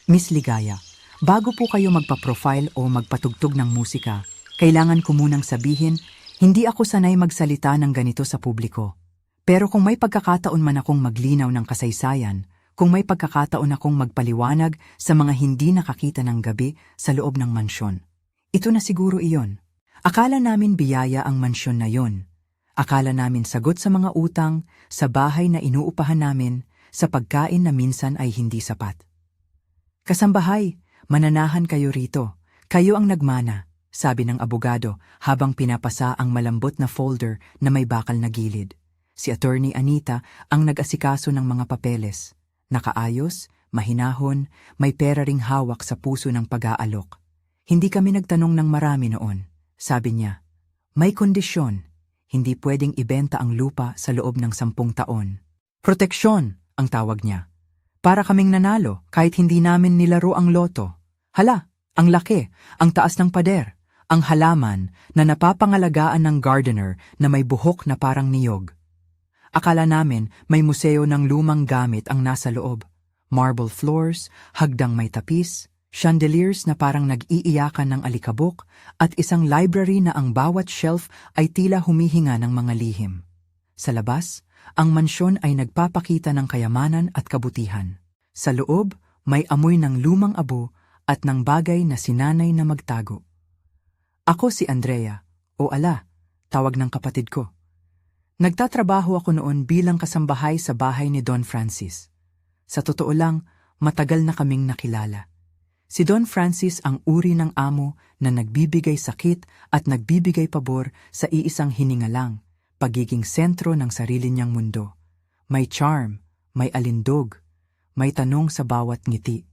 Miss Ligaya, bago po kayo magpa-profile o magpatugtog ng musika, kailangan ko munang sabihin, hindi ako sanay magsalita ng ganito sa publiko. Pero kung may pagkakataon man akong maglinaw ng kasaysayan, kung may pagkakataon akong magpaliwanag sa mga hindi nakakita ng gabi sa loob ng mansyon, ito na siguro iyon. Akala namin biyaya ang mansyon na yon. Akala namin sagot sa mga utang, sa bahay na inuupahan namin, sa pagkain na minsan ay hindi sapat. Kasambahay, mananahan kayo rito. Kayo ang nagmana, sabi ng abogado habang pinapasa ang malambot na folder na may bakal na gilid. Si Attorney Anita ang nag-asikaso ng mga papeles. Nakaayos, mahinahon, may pera ring hawak sa puso ng pag-aalok. Hindi kami nagtanong ng marami noon. Sabi niya, may kondisyon, hindi pwedeng ibenta ang lupa sa loob ng 10 taon. Proteksyon ang tawag niya. Para kaming nanalo kahit hindi namin nilaro ang loto. Hala, ang laki, ang taas ng pader, ang halaman na napapangalagaan ng gardener na may buhok na parang niyog. Akala namin may museo ng lumang gamit ang nasa loob. Marble floors, hagdang may tapis, chandeliers na parang nag-iiyakan ng alikabok, at isang library na ang bawat shelf ay tila humihinga ng mga lihim. Sa labas, ang mansyon ay nagpapakita ng kayamanan at kabutihan. Sa loob, may amoy ng lumang abo at ng bagay na sinanay na magtago. Ako si Andrea, o Ala, tawag ng kapatid ko. Nagtatrabaho ako noon bilang kasambahay sa bahay ni Don Francis. Sa totoo lang, matagal na kaming nakilala. Si Don Francis ang uri ng amo na nagbibigay sakit at nagbibigay pabor sa iisang hininga lang, pagiging sentro ng sarili niyang mundo. May charm, may alindog, may tanong sa bawat ngiti.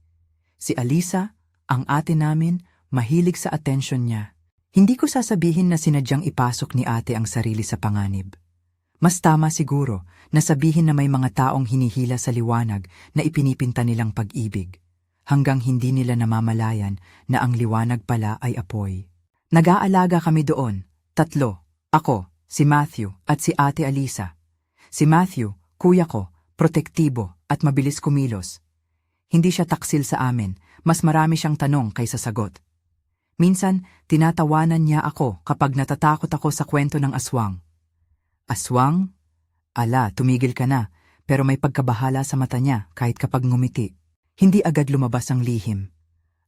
Si Alisa, ang ate namin, mahilig sa atensyon niya. Hindi ko sasabihin na sinadyang ipasok ni ate ang sarili sa panganib. Mas tama siguro na sabihin na may mga taong hinihila sa liwanag na ipinipinta nilang pag-ibig, hanggang hindi nila namamalayan na ang liwanag pala ay apoy. Nag-aalaga kami doon, 3, ako, si Matthew at si Ate Alisa. Si Matthew, kuya ko, protektibo at mabilis kumilos. Hindi siya taksil sa amin, mas marami siyang tanong kaysa sagot. Minsan, tinatawanan niya ako kapag natatakot ako sa kwento ng aswang. Aswang? Ala, tumigil ka na, pero may pagkabahala sa mata niya kahit kapag ngumiti. Hindi agad lumabas ang lihim.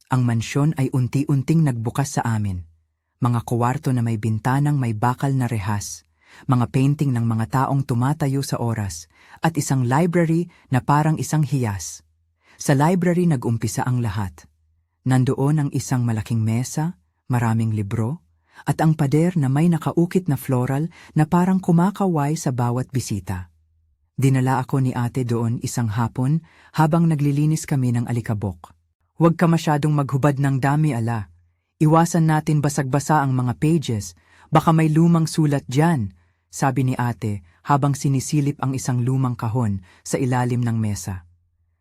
Ang mansyon ay unti-unting nagbukas sa amin. Mga kuwarto na may bintanang may bakal na rehas, mga painting ng mga taong tumatayo sa oras, at isang library na parang isang hiyas. Sa library nag-umpisa ang lahat. Nandoon ang isang malaking mesa, maraming libro, at ang pader na may nakaukit na floral na parang kumakaway sa bawat bisita. Dinala ako ni ate doon isang hapon habang naglilinis kami ng alikabok. Huwag ka masyadong maghubad ng dami, Ala. Iwasan natin basag-basa ang mga pages, baka may lumang sulat dyan, sabi ni ate habang sinisilip ang isang lumang kahon sa ilalim ng mesa.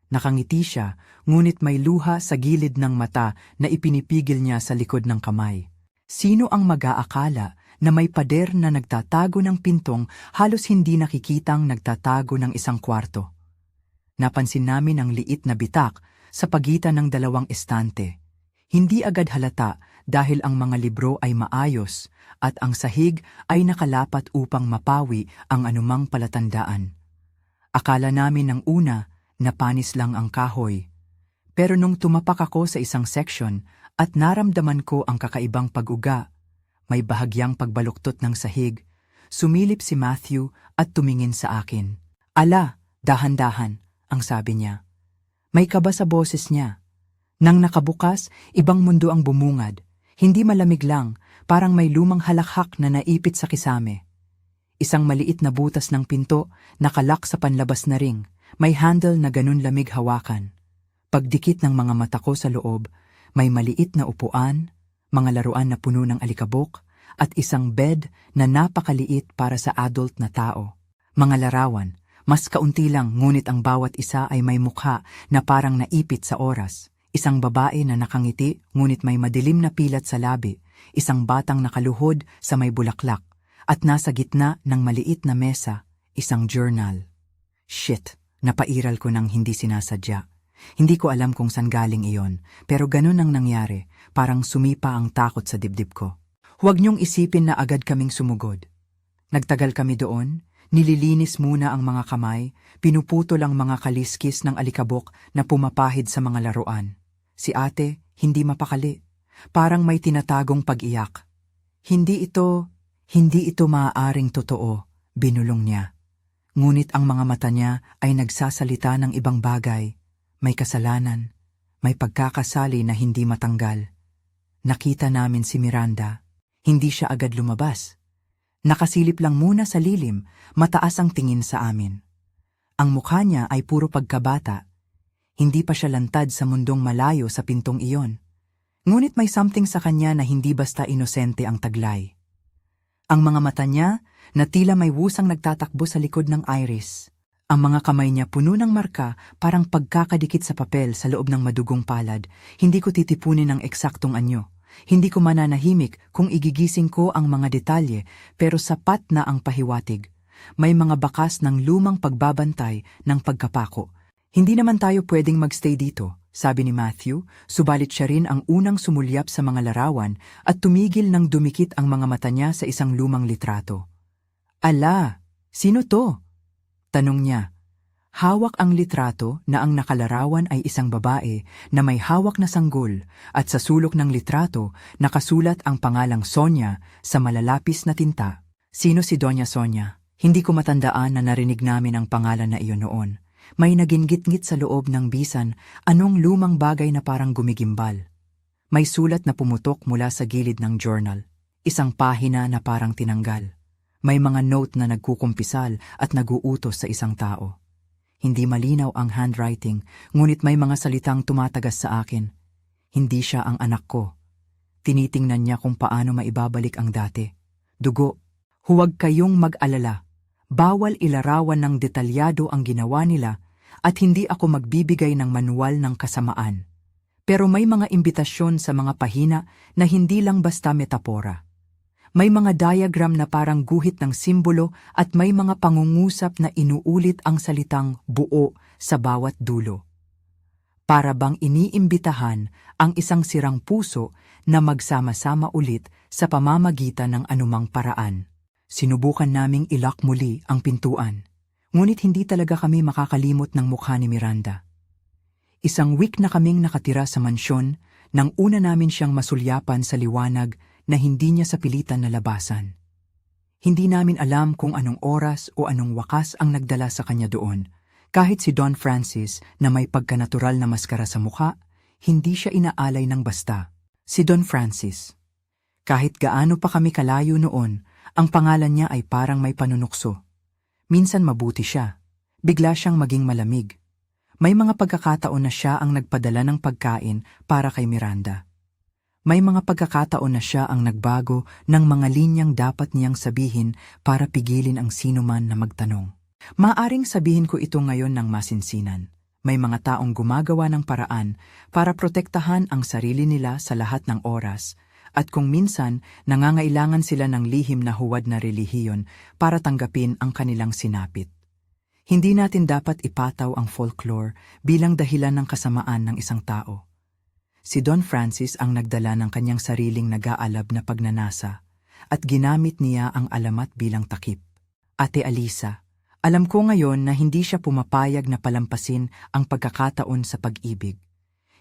Nakangiti siya, ngunit may luha sa gilid ng mata na ipinipigil niya sa likod ng kamay. Sino ang mag-aakala na may pader na nagtatago ng pintong halos hindi nakikitang nagtatago ng isang kwarto? Napansin namin ang liit na bitak sa pagitan ng 2 estante. Hindi agad halata dahil ang mga libro ay maayos at ang sahig ay nakalapat upang mapawi ang anumang palatandaan. Akala namin ng una na panis lang ang kahoy. Pero nung tumapak ako sa isang section at naramdaman ko ang kakaibang pag-uga, may bahagyang pagbaluktot ng sahig, sumilip si Matthew at tumingin sa akin. Ala, dahan-dahan, ang sabi niya. May kaba sa boses niya. Nang nakabukas, ibang mundo ang bumungad. Hindi malamig lang, parang may lumang halakhak na naipit sa kisame. Isang maliit na butas ng pinto, nakalak sa panlabas na ring. May handle na ganun lamig hawakan. Pagdikit ng mga mata ko sa loob, may maliit na upuan, mga laruan na puno ng alikabok, at isang bed na napakaliit para sa adult na tao. Mga larawan, mas kaunti lang ngunit ang bawat isa ay may mukha na parang naipit sa oras. Isang babae na nakangiti ngunit may madilim na pilat sa labi, isang batang nakaluhod sa may bulaklak, at nasa gitna ng maliit na mesa, isang journal. Shit, napairal ko ng hindi sinasadya. Hindi ko alam kung saan galing iyon, pero ganun ang nangyari, parang sumipa ang takot sa dibdib ko. Huwag niyong isipin na agad kaming sumugod. Nagtagal kami doon, nililinis muna ang mga kamay, pinuputol ang mga kaliskis ng alikabok na pumapahid sa mga laruan. Si ate, hindi mapakali. Parang may tinatagong pag-iyak. Hindi ito maaaring totoo, binulong niya. Ngunit ang mga mata niya ay nagsasalita ng ibang bagay. May kasalanan, may pagkakasali na hindi matanggal. Nakita namin si Miranda. Hindi siya agad lumabas. Nakasilip lang muna sa lilim, mataas ang tingin sa amin. Ang mukha niya ay puro pagkabata. Hindi pa siya lantad sa mundong malayo sa pintong iyon. Ngunit may something sa kanya na hindi basta inosente ang taglay. Ang mga mata niya na tila may wusang nagtatakbo sa likod ng iris. Ang mga kamay niya puno ng marka, parang pagkakadikit sa papel sa loob ng madugong palad. Hindi ko titipunin ang eksaktong anyo. Hindi ko mananahimik kung igigising ko ang mga detalye, pero sapat na ang pahiwatig. May mga bakas ng lumang pagbabantay ng pagkapako. Hindi naman tayo pwedeng magstay dito, sabi ni Matthew, subalit siya rin ang unang sumulyap sa mga larawan at tumigil nang dumikit ang mga mata niya sa isang lumang litrato. Ala, sino to? Tanong niya. Hawak ang litrato na ang nakalarawan ay isang babae na may hawak na sanggol at sa sulok ng litrato nakasulat ang pangalang Sonia sa malalapis na tinta. Sino si Doña Sonia? Hindi ko matandaan na narinig namin ang pangalan na iyon noon. May nagingit-ngit sa loob ng bisan, anong lumang bagay na parang gumigimbal. May sulat na pumutok mula sa gilid ng journal. Isang pahina na parang tinanggal. May mga note na nagkukumpisal at naguutos sa isang tao. Hindi malinaw ang handwriting, ngunit may mga salitang tumatagas sa akin. Hindi siya ang anak ko. Tinitingnan niya kung paano maibabalik ang dati. Dugo, huwag kayong mag-alala. Bawal ilarawan ng detalyado ang ginawa nila at hindi ako magbibigay ng manual ng kasamaan. Pero may mga imbitasyon sa mga pahina na hindi lang basta metapora. May mga diagram na parang guhit ng simbolo at may mga pangungusap na inuulit ang salitang buo sa bawat dulo. Para bang iniimbitahan ang isang sirang puso na magsama-sama ulit sa pamamagitan ng anumang paraan. Sinubukan naming ilak muli ang pintuan, ngunit hindi talaga kami makakalimot ng mukha ni Miranda. Isang week na kaming nakatira sa mansyon nang una namin siyang masulyapan sa liwanag na hindi niya sa pilitan na labasan. Hindi namin alam kung anong oras o anong wakas ang nagdala sa kanya doon. Kahit si Don Francis na may pagkanatural na maskara sa mukha, hindi siya inaalay ng basta. Si Don Francis. Kahit gaano pa kami kalayo noon, ang pangalan niya ay parang may panunukso. Minsan mabuti siya. Bigla siyang maging malamig. May mga pagkakataon na siya ang nagpadala ng pagkain para kay Miranda. May mga pagkakataon na siya ang nagbago ng mga linyang dapat niyang sabihin para pigilin ang sinuman na magtanong. Maaring sabihin ko ito ngayon ng masinsinan. May mga taong gumagawa ng paraan para protektahan ang sarili nila sa lahat ng oras, at kung minsan nangangailangan sila ng lihim na huwad na relihiyon para tanggapin ang kanilang sinapit. Hindi natin dapat ipataw ang folklore bilang dahilan ng kasamaan ng isang tao. Si Don Francis ang nagdala ng kanyang sariling nag-aalab na pagnanasa at ginamit niya ang alamat bilang takip. Ate Alisa, alam ko ngayon na hindi siya pumapayag na palampasin ang pagkakataon sa pag-ibig.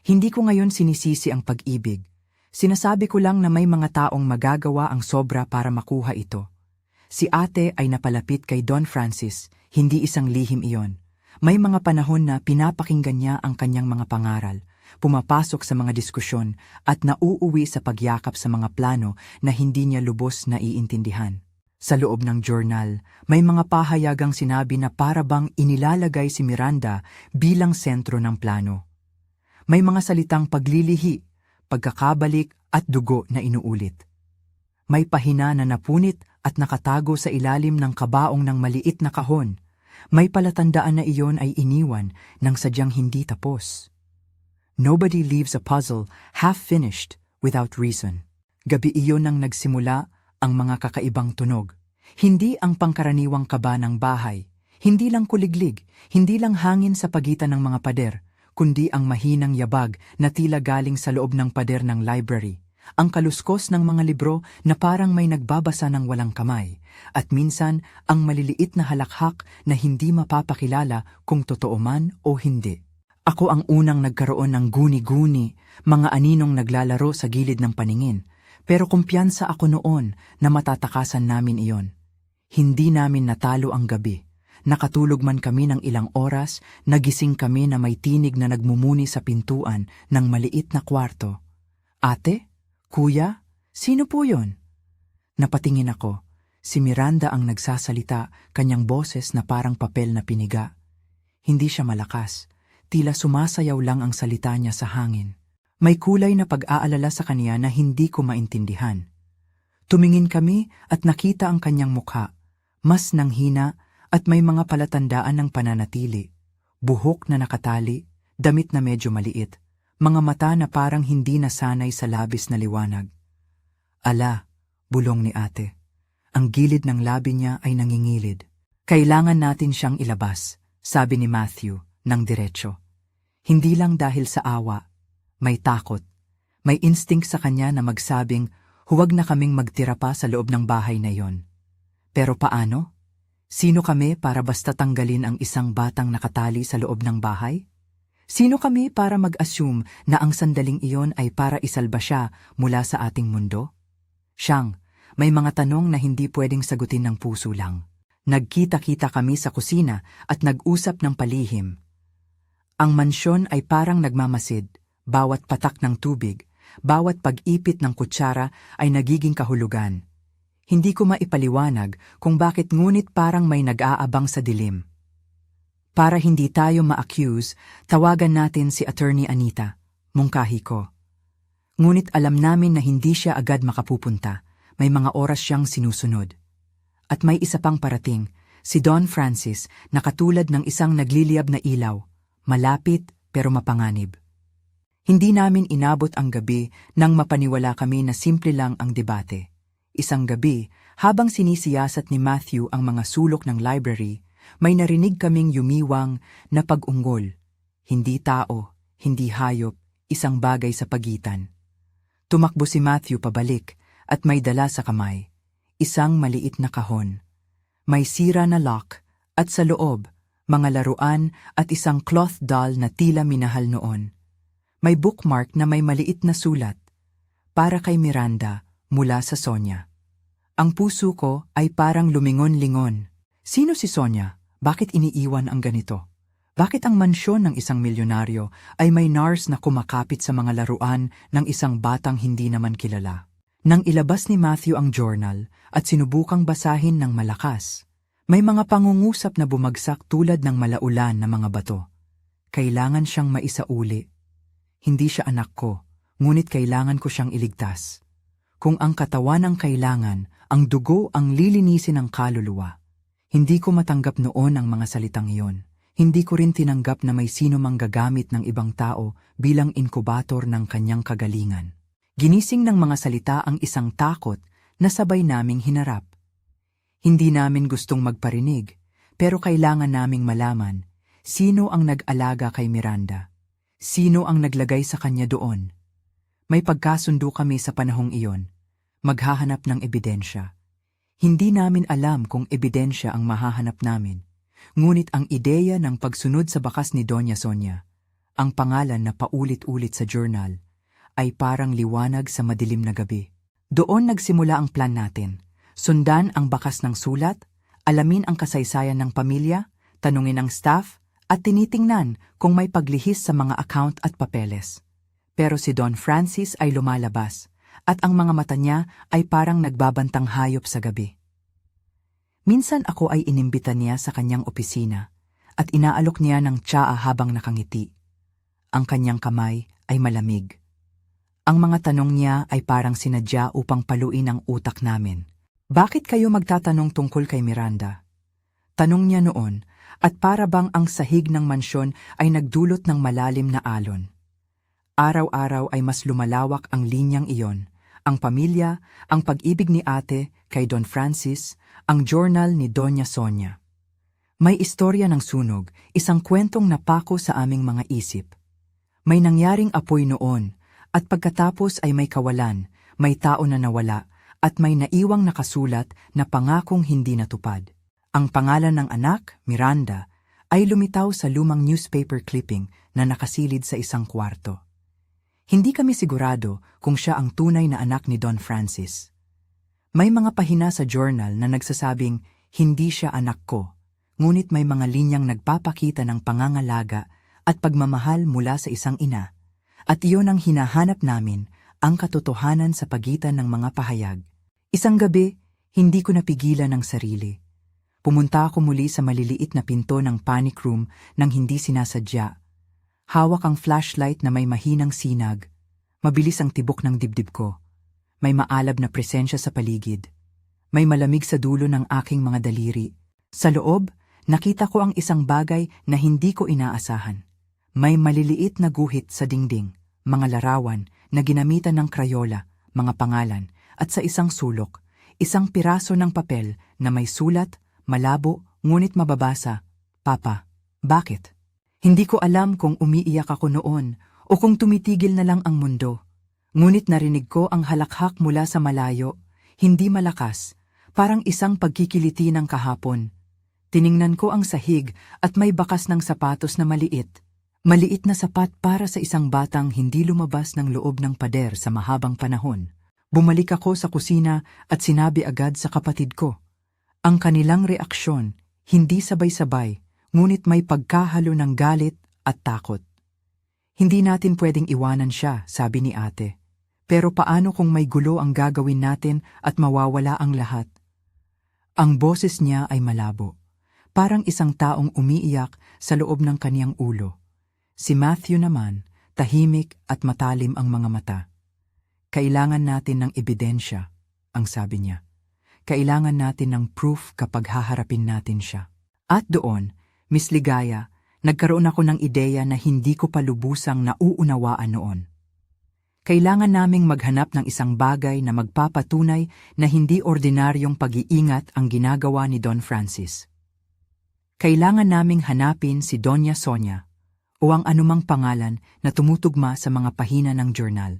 Hindi ko ngayon sinisisi ang pag-ibig. Sinasabi ko lang na may mga taong magagawa ang sobra para makuha ito. Si ate ay napalapit kay Don Francis, hindi isang lihim iyon. May mga panahon na pinapakinggan niya ang kanyang mga pangaral, pumapasok sa mga diskusyon at nauuwi sa pagyakap sa mga plano na hindi niya lubos na iintindihan. Sa loob ng journal, may mga pahayagang sinabi na para bang inilalagay si Miranda bilang sentro ng plano. May mga salitang paglilihi, pagkakabalik at dugo na inuulit. May pahina na napunit at nakatago sa ilalim ng kabaong ng maliit na kahon. May palatandaan na iyon ay iniwan nang sadyang hindi tapos. Nobody leaves a puzzle half-finished without reason. Gabi iyon nang nagsimula ang mga kakaibang tunog. Hindi ang pangkaraniwang kaba ng bahay, hindi lang kuliglig, hindi lang hangin sa pagitan ng mga pader, kundi ang mahinang yabag na tila galing sa loob ng pader ng library, ang kaluskos ng mga libro na parang may nagbabasa ng walang kamay, at minsan ang maliliit na halakhak na hindi mapapakilala kung totoo man o hindi. Ako ang unang nagkaroon ng guni-guni, mga aninong naglalaro sa gilid ng paningin, pero kumpiyansa ako noon na matatakasan namin iyon. Hindi namin natalo ang gabi. Nakatulog man kami ng ilang oras, nagising kami na may tinig na nagmumuni sa pintuan ng maliit na kwarto. Ate? Kuya? Sino po yon? Napatingin ako. Si Miranda ang nagsasalita, kanyang boses na parang papel na piniga. Hindi siya malakas. Tila sumasayaw lang ang salita niya sa hangin. May kulay na pag-aalala sa kanya na hindi ko maintindihan. Tumingin kami at nakita ang kanyang mukha, mas nanghina at may mga palatandaan ng pananatili. Buhok na nakatali, damit na medyo maliit, mga mata na parang hindi nasanay sa labis na liwanag. Ala, bulong ni ate. Ang gilid ng labi niya ay nangingilid. Kailangan natin siyang ilabas, sabi ni Matthew, ng diretsyo. Hindi lang dahil sa awa. May takot. May instinct sa kanya na magsabing, huwag na kaming magtira pa sa loob ng bahay na yon. Pero paano? Sino kami para basta tanggalin ang isang batang nakatali sa loob ng bahay? Sino kami para mag-assume na ang sandaling iyon ay para isalba siya mula sa ating mundo? Siyang, may mga tanong na hindi pwedeng sagutin ng puso lang. Nagkita-kita kami sa kusina at nag-usap ng palihim. Ang mansyon ay parang nagmamasid. Bawat patak ng tubig, bawat pag-ipit ng kutsara ay nagiging kahulugan. Hindi ko maipaliwanag kung bakit ngunit parang may nag-aabang sa dilim. Para hindi tayo ma-accuse, tawagan natin si Attorney Anita, mungkahi ko. Ngunit alam namin na hindi siya agad makapupunta, may mga oras siyang sinusunod. At may isa pang parating, si Don Francis na katulad ng isang nagliliyab na ilaw, malapit pero mapanganib. Hindi namin inabot ang gabi nang mapaniwala kami na simple lang ang debate. Isang gabi, habang sinisiyasat ni Matthew ang mga sulok ng library, may narinig kaming yumiwang na pag-unggol. Hindi tao, hindi hayop, isang bagay sa pagitan. Tumakbo si Matthew pabalik at may dala sa kamay. Isang maliit na kahon. May sira na lock at sa loob, mga laruan at isang cloth doll na tila minahal noon. May bookmark na may maliit na sulat, para kay Miranda, mula sa Sonia. Ang puso ko ay parang lumingon-lingon. Sino si Sonia? Bakit iniiwan ang ganito? Bakit ang mansyon ng isang milyonaryo ay may nurse na kumakapit sa mga laruan ng isang batang hindi naman kilala? Nang ilabas ni Matthew ang journal at sinubukang basahin ng malakas, may mga pangungusap na bumagsak tulad ng malaulan na mga bato. Kailangan siyang maisauli. Hindi siya anak ko, ngunit kailangan ko siyang iligtas. Kung ang katawan ang kailangan, ang dugo ang lilinisin ng kaluluwa. Hindi ko matanggap noon ang mga salitang iyon. Hindi ko rin tinanggap na may sino mang gagamit ng ibang tao bilang inkubator ng kanyang kagalingan. Ginising ng mga salita ang isang takot na sabay naming hinarap. Hindi namin gustong magparinig, pero kailangan naming malaman sino ang nag-alaga kay Miranda. Sino ang naglagay sa kanya doon? May pagkasundo kami sa panahong iyon. Maghahanap ng ebidensya. Hindi namin alam kung ebidensya ang mahahanap namin. Ngunit ang ideya ng pagsunod sa bakas ni Doña Sonia, ang pangalan na paulit-ulit sa journal, ay parang liwanag sa madilim na gabi. Doon nagsimula ang plan natin. Sundan ang bakas ng sulat, alamin ang kasaysayan ng pamilya, tanungin ang staff, at tinitingnan kung may paglihis sa mga account at papeles. Pero si Don Francis ay lumalabas, at ang mga mata niya ay parang nagbabantang hayop sa gabi. Minsan ako ay inimbita niya sa kanyang opisina, at inaalok niya ng tsaa habang nakangiti. Ang kanyang kamay ay malamig. Ang mga tanong niya ay parang sinadya upang paluin ang utak namin. Bakit kayo magtatanong tungkol kay Miranda? Tanong niya noon, at para bang ang sahig ng mansyon ay nagdulot ng malalim na alon. Araw-araw ay mas lumalawak ang linyang iyon, ang pamilya, ang pag-ibig ni ate kay Don Francis, ang journal ni Doña Sonia. May istorya ng sunog, isang kwentong napako sa aming mga isip. May nangyaring apoy noon, at pagkatapos ay may kawalan, may tao na nawala, at may naiwang nakasulat na pangakong hindi natupad. Ang pangalan ng anak, Miranda, ay lumitaw sa lumang newspaper clipping na nakasilid sa isang kwarto. Hindi kami sigurado kung siya ang tunay na anak ni Don Francis. May mga pahina sa journal na nagsasabing, hindi siya anak ko, ngunit may mga linyang nagpapakita ng pangangalaga at pagmamahal mula sa isang ina. At iyon ang hinahanap namin, ang katotohanan sa pagitan ng mga pahayag. Isang gabi, hindi ko napigilan ang sarili. Pumunta ako muli sa maliliit na pinto ng panic room nang hindi sinasadya. Hawak ang flashlight na may mahinang sinag. Mabilis ang tibok ng dibdib ko. May maalab na presensya sa paligid. May malamig sa dulo ng aking mga daliri. Sa loob, nakita ko ang isang bagay na hindi ko inaasahan. May maliliit na guhit sa dingding, mga larawan na ginamitan ng krayola, mga pangalan, at sa isang sulok, isang piraso ng papel na may sulat, malabo, ngunit mababasa. Papa, bakit? Hindi ko alam kung umiiyak ako noon o kung tumitigil na lang ang mundo. Ngunit narinig ko ang halakhak mula sa malayo, hindi malakas, parang isang pagkikiliti ng kahapon. Tiningnan ko ang sahig at may bakas ng sapatos na maliit. Maliit na sapat para sa isang batang hindi lumabas ng loob ng pader sa mahabang panahon. Bumalik ako sa kusina at sinabi agad sa kapatid ko. Ang kanilang reaksyon, hindi sabay-sabay, ngunit may pagkahalo ng galit at takot. Hindi natin pwedeng iwanan siya, sabi ni ate. Pero paano kung may gulo ang gagawin natin at mawawala ang lahat? Ang boses niya ay malabo, parang isang taong umiiyak sa loob ng kaniyang ulo. Si Matthew naman, tahimik at matalim ang mga mata. Kailangan natin ng ebidensya, ang sabi niya. Kailangan natin ng proof kapag haharapin natin siya. At doon, Miss Ligaya, nagkaroon ako ng ideya na hindi ko pa lubusang nauunawaan noon. Kailangan naming maghanap ng isang bagay na magpapatunay na hindi ordinaryong pag-iingat ang ginagawa ni Don Francis. Kailangan naming hanapin si Doña Sonia o ang anumang pangalan na tumutugma sa mga pahina ng journal.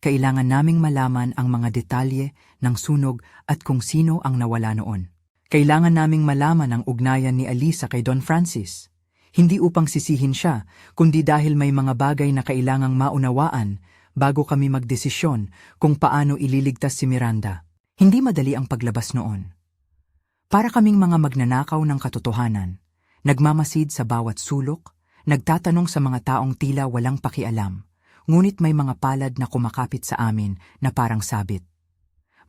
Kailangan naming malaman ang mga detalye ng sunog at kung sino ang nawala noon. Kailangan naming malaman ang ugnayan ni Alisa kay Don Francis. Hindi upang sisihin siya, kundi dahil may mga bagay na kailangang maunawaan bago kami magdesisyon kung paano ililigtas si Miranda. Hindi madali ang paglabas noon. Para kaming mga magnanakaw ng katotohanan, nagmamasid sa bawat sulok, nagtatanong sa mga taong tila walang pakialam, ngunit may mga palad na kumakapit sa amin na parang sabit.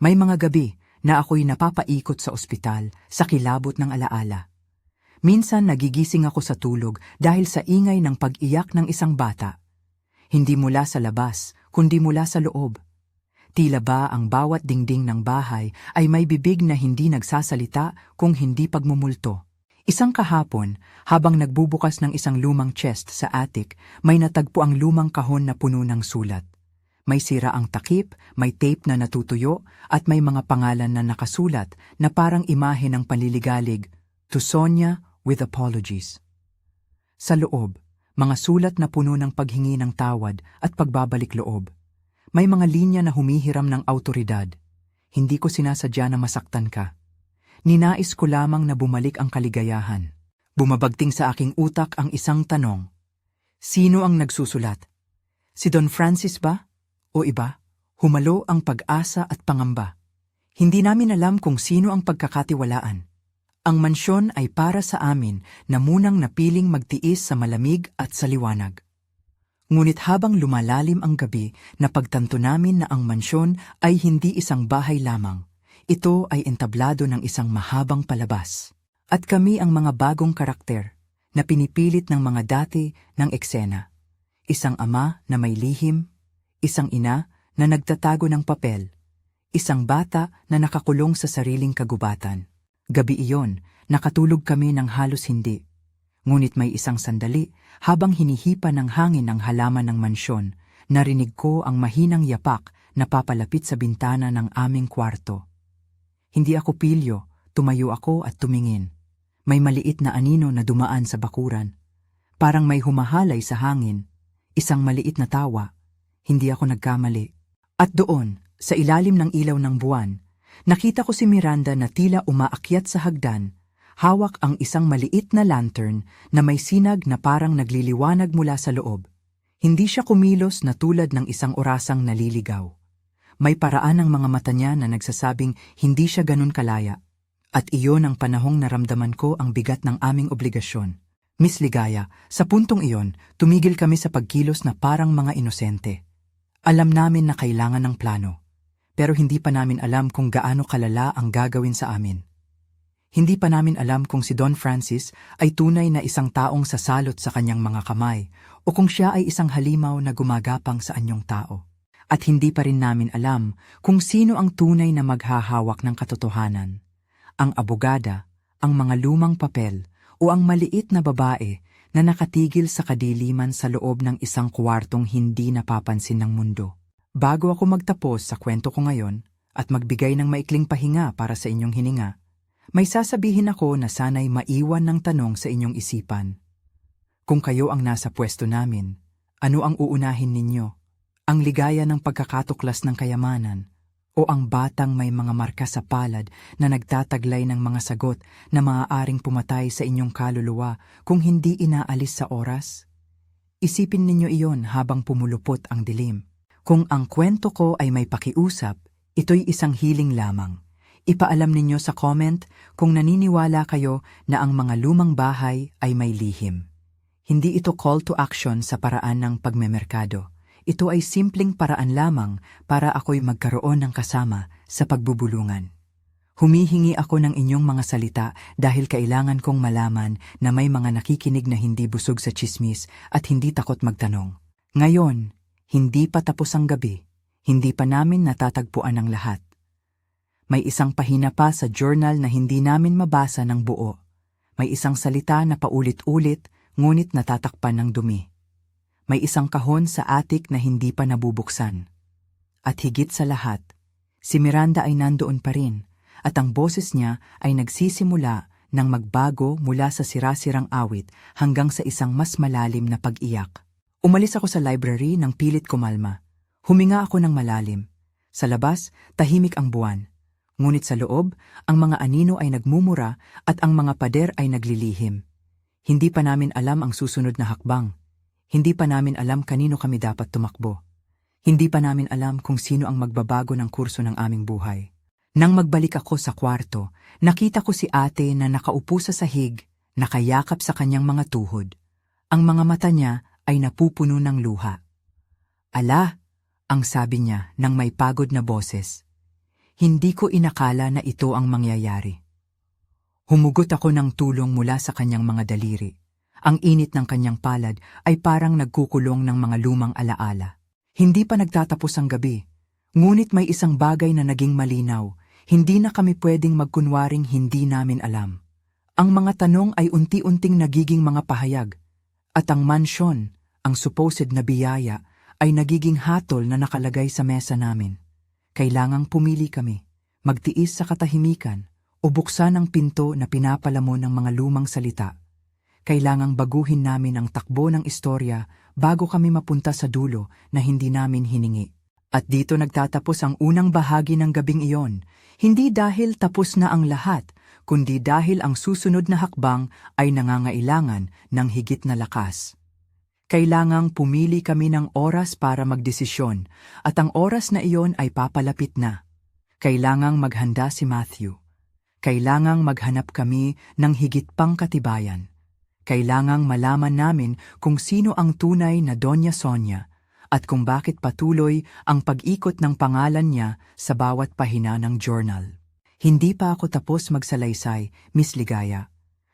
May mga gabi na ako'y napapaikot sa ospital sa kilabot ng alaala. Minsan nagigising ako sa tulog dahil sa ingay ng pag-iyak ng isang bata. Hindi mula sa labas, kundi mula sa loob. Tila ba ang bawat dingding ng bahay ay may bibig na hindi nagsasalita kung hindi pagmumulto. Isang kahapon, habang nagbubukas ng isang lumang chest sa attic, may natagpo ang lumang kahon na puno ng sulat. May sira ang takip, may tape na natutuyo, at may mga pangalan na nakasulat na parang imahe ng panliligalig, "To Sonia with apologies." Sa loob, mga sulat na puno ng paghingi ng tawad at pagbabalik loob. May mga linya na humihiram ng awtoridad. Hindi ko sinasadya na masaktan ka. Ninais ko lamang na bumalik ang kaligayahan. Bumabagting sa aking utak ang isang tanong. Sino ang nagsusulat? Si Don Francis ba? O iba? Humalo ang pag-asa at pangamba. Hindi namin alam kung sino ang pagkakatiwalaan. Ang mansyon ay para sa amin na munang napiling magtiis sa malamig at sa liwanag. Ngunit habang lumalalim ang gabi, napagtanto namin na ang mansyon ay hindi isang bahay lamang. Ito ay entablado ng isang mahabang palabas. At kami ang mga bagong karakter na pinipilit ng mga dati ng eksena. Isang ama na may lihim, isang ina na nagtatago ng papel, isang bata na nakakulong sa sariling kagubatan. Gabi iyon, nakatulog kami ng halos hindi. Ngunit may isang sandali, habang hinihipa ng hangin ang halaman ng mansyon, narinig ko ang mahinang yapak na papalapit sa bintana ng aming kwarto. Hindi ako pilyo, tumayo ako at tumingin. May maliit na anino na dumaan sa bakuran. Parang may humahalay sa hangin. isang maliit na tawa. Hindi ako nagkamali. At doon, sa ilalim ng ilaw ng buwan, nakita ko si Miranda na tila umaakyat sa hagdan, hawak ang isang maliit na lantern na may sinag na parang nagliliwanag mula sa loob. Hindi siya kumilos na tulad ng isang orasang naliligaw. May paraan ang mga mata niya na nagsasabing hindi siya ganun kalaya. At iyon ang panahong naramdaman ko ang bigat ng aming obligasyon. Miss Ligaya, sa puntong iyon, tumigil kami sa pagkilos na parang mga inosente. Alam namin na kailangan ng plano, pero hindi pa namin alam kung gaano kalala ang gagawin sa amin. Hindi pa namin alam kung si Don Francis ay tunay na isang taong sasalot sa kanyang mga kamay o kung siya ay isang halimaw na gumagapang sa anyong tao. At hindi pa rin namin alam kung sino ang tunay na maghahawak ng katotohanan. Ang abogada, ang mga lumang papel, o ang maliit na babae na nakatigil sa kadiliman sa loob ng isang kwartong hindi napapansin ng mundo. Bago ako magtapos sa kwento ko ngayon at magbigay ng maikling pahinga para sa inyong hininga, may sasabihin ako na sana'y maiwan ng tanong sa inyong isipan. Kung kayo ang nasa pwesto namin, ano ang uunahin ninyo? Ang ligaya ng pagkakatuklas ng kayamanan o ang batang may mga marka sa palad na nagtataglay ng mga sagot na maaaring pumatay sa inyong kaluluwa kung hindi inaalis sa oras? Isipin ninyo iyon habang pumulupot ang dilim. Kung ang kwento ko ay may pakiusap, ito'y isang hiling lamang. Ipaalam ninyo sa comment kung naniniwala kayo na ang mga lumang bahay ay may lihim. Hindi ito call to action sa paraan ng pagmemerkado. Ito ay simpleng paraan lamang para ako'y magkaroon ng kasama sa pagbubulungan. Humihingi ako ng inyong mga salita dahil kailangan kong malaman na may mga nakikinig na hindi busog sa tsismis at hindi takot magtanong. Ngayon, hindi pa tapos ang gabi. Hindi pa namin natatagpuan ang lahat. May isang pahina pa sa journal na hindi namin mabasa ng buo. May isang salita na paulit-ulit ngunit natatakpan ng dumi. May isang kahon sa attic na hindi pa nabubuksan. At higit sa lahat, si Miranda ay nandoon pa rin at ang boses niya ay nagsisimula ng magbago mula sa sirasirang awit hanggang sa isang mas malalim na pag-iyak. Umalis ako sa library nang pilit kumalma. Huminga ako ng malalim. Sa labas, tahimik ang buwan. Ngunit sa loob, ang mga anino ay nagmumura at ang mga pader ay naglilihim. Hindi pa namin alam ang susunod na hakbang. Hindi pa namin alam kanino kami dapat tumakbo. Hindi pa namin alam kung sino ang magbabago ng kurso ng aming buhay. Nang magbalik ako sa kwarto, nakita ko si ate na nakaupo sa sahig, nakayakap sa kanyang mga tuhod. Ang mga mata niya ay napupuno ng luha. "Ala," ang sabi niya nang may pagod na boses. Hindi ko inakala na ito ang mangyayari. Humugot ako ng tulong mula sa kanyang mga daliri. Ang init ng kanyang palad ay parang nagkukulong ng mga lumang alaala. Hindi pa nagtatapos ang gabi, ngunit may isang bagay na naging malinaw. Hindi na kami pwedeng magkunwaring hindi namin alam. Ang mga tanong ay unti-unting nagiging mga pahayag, at ang mansyon, ang supposed na biyaya, ay nagiging hatol na nakalagay sa mesa namin. Kailangang pumili kami, magtiis sa katahimikan, o buksan ang pinto na pinapalamon ng mga lumang salita. Kailangang baguhin namin ang takbo ng istorya bago kami mapunta sa dulo na hindi namin hiningi. At dito nagtatapos ang unang bahagi ng gabing iyon, hindi dahil tapos na ang lahat, kundi dahil ang susunod na hakbang ay nangangailangan ng higit na lakas. Kailangang pumili kami ng oras para magdesisyon, at ang oras na iyon ay papalapit na. Kailangang maghanda si Matthew. Kailangang maghanap kami ng higit pang katibayan. Kailangang malaman namin kung sino ang tunay na Doña Sonia at kung bakit patuloy ang pag-ikot ng pangalan niya sa bawat pahina ng journal. Hindi pa ako tapos magsalaysay, Miss Ligaya.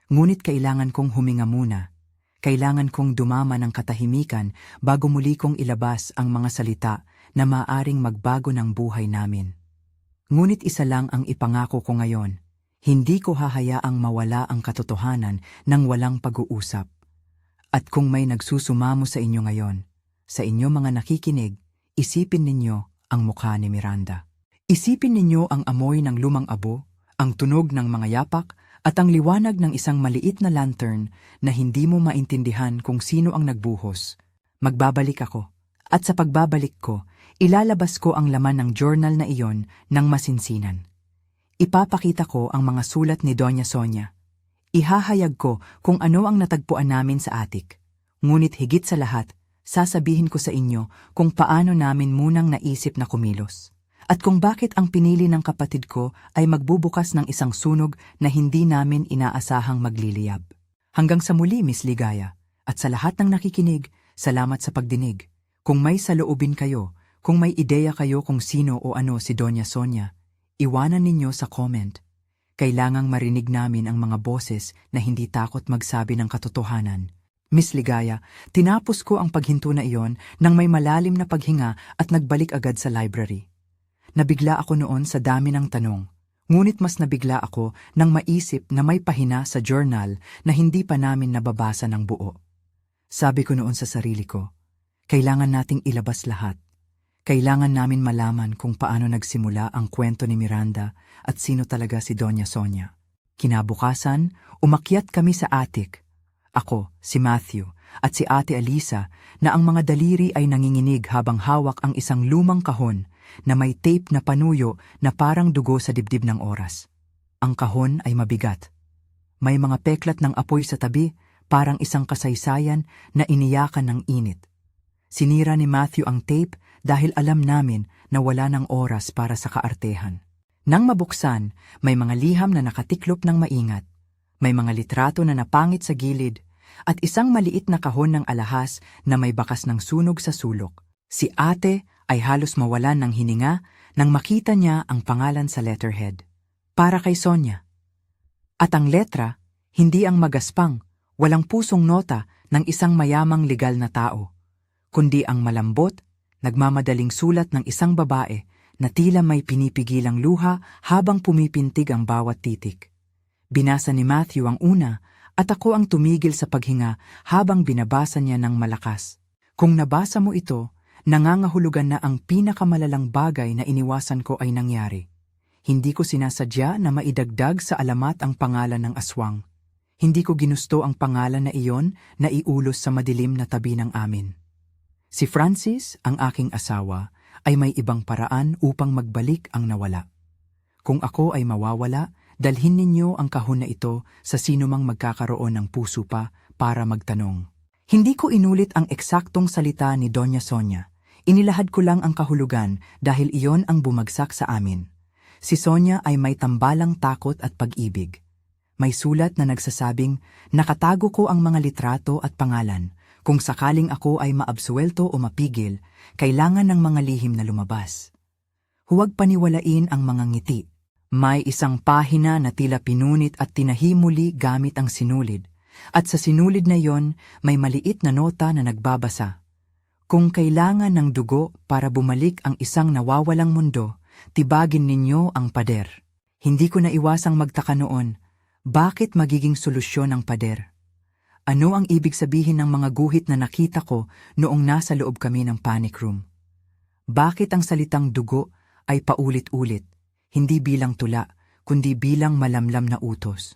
Ngunit kailangan kong huminga muna. Kailangan kong dumama ng katahimikan bago muli kong ilabas ang mga salita na maaaring magbago ng buhay namin. Ngunit isa lang ang ipangako ko ngayon. Hindi ko hahayaang mawala ang katotohanan nang walang pag-uusap. At kung may nagsusumamo sa inyo ngayon, sa inyo mga nakikinig, isipin ninyo ang mukha ni Miranda. Isipin ninyo ang amoy ng lumang abo, ang tunog ng mga yapak, at ang liwanag ng isang maliit na lantern na hindi mo maintindihan kung sino ang nagbuhos. Magbabalik ako. At sa pagbabalik ko, ilalabas ko ang laman ng journal na iyon ng masinsinan. Ipapakita ko ang mga sulat ni Doña Sonia. Ihahayag ko kung ano ang natagpuan namin sa attic. Ngunit higit sa lahat, sasabihin ko sa inyo kung paano namin munang naisip na kumilos. At kung bakit ang pinili ng kapatid ko ay magbubukas ng isang sunog na hindi namin inaasahang magliliyab. Hanggang sa muli, Miss Ligaya. At sa lahat ng nakikinig, salamat sa pagdinig. Kung may saloobin kayo, kung may ideya kayo kung sino o ano si Doña Sonia, iwanan ninyo sa comment. Kailangang marinig namin ang mga boses na hindi takot magsabi ng katotohanan. Miss Ligaya, tinapos ko ang paghinto na iyon nang may malalim na paghinga at nagbalik agad sa library. Nabigla ako noon sa dami ng tanong, ngunit mas nabigla ako nang maisip na may pahina sa journal na hindi pa namin nababasa ng buo. Sabi ko noon sa sarili ko, kailangan nating ilabas lahat. Kailangan namin malaman kung paano nagsimula ang kwento ni Miranda at sino talaga si Doña Sonia. Kinabukasan, umakyat kami sa attic. Ako, si Matthew, at si Ate Alisa na ang mga daliri ay nanginginig habang hawak ang isang lumang kahon na may tape na panuyo na parang dugo sa dibdib ng oras. Ang kahon ay mabigat. May mga peklat ng apoy sa tabi, parang isang kasaysayan na iniyakan ng init. Sinira ni Matthew ang tape dahil alam namin na wala ng oras para sa kaartehan. Nang mabuksan, may mga liham na nakatiklop ng maingat. May mga litrato na napangit sa gilid at isang maliit na kahon ng alahas na may bakas ng sunog sa sulok. Si ate ay halos mawalan ng hininga nang makita niya ang pangalan sa letterhead. Para kay Sonia. At ang letra, hindi ang magaspang, walang pusong nota ng isang mayamang legal na tao, kundi ang malambot, nagmamadaling sulat ng isang babae na tila may pinipigilang luha habang pumipintig ang bawat titik. Binasa ni Matthew ang una at ako ang tumigil sa paghinga habang binabasa niya ng malakas. Kung nabasa mo ito, nangangahulugan na ang pinakamalalang bagay na iniwasan ko ay nangyari. Hindi ko sinasadya na maidagdag sa alamat ang pangalan ng aswang. Hindi ko ginusto ang pangalan na iyon na iulos sa madilim na tabi ng amin. Si Francis, ang aking asawa, ay may ibang paraan upang magbalik ang nawala. Kung ako ay mawawala, dalhin ninyo ang kahon na ito sa sinumang magkakaroon ng puso pa para magtanong. Hindi ko inulit ang eksaktong salita ni Doña Sonia. Inilahad ko lang ang kahulugan dahil iyon ang bumagsak sa amin. Si Sonia ay may tambalang takot at pag-ibig. May sulat na nagsasabing, nakatago ko ang mga litrato at pangalan. Kung sakaling ako ay maabsuelto o mapigil, kailangan ng mga lihim na lumabas. Huwag paniwalain ang mga ngiti. May isang pahina na tila pinunit at tinahimuli gamit ang sinulid. At sa sinulid na yon, may maliit na nota na nagbabasa. Kung kailangan ng dugo para bumalik ang isang nawawalang mundo, tibagin ninyo ang pader. Hindi ko naiwasang magtaka noon, bakit magiging solusyon ang pader? Ano ang ibig sabihin ng mga guhit na nakita ko noong nasa loob kami ng panic room? Bakit ang salitang dugo ay paulit-ulit, hindi bilang tula, kundi bilang malamlam na utos?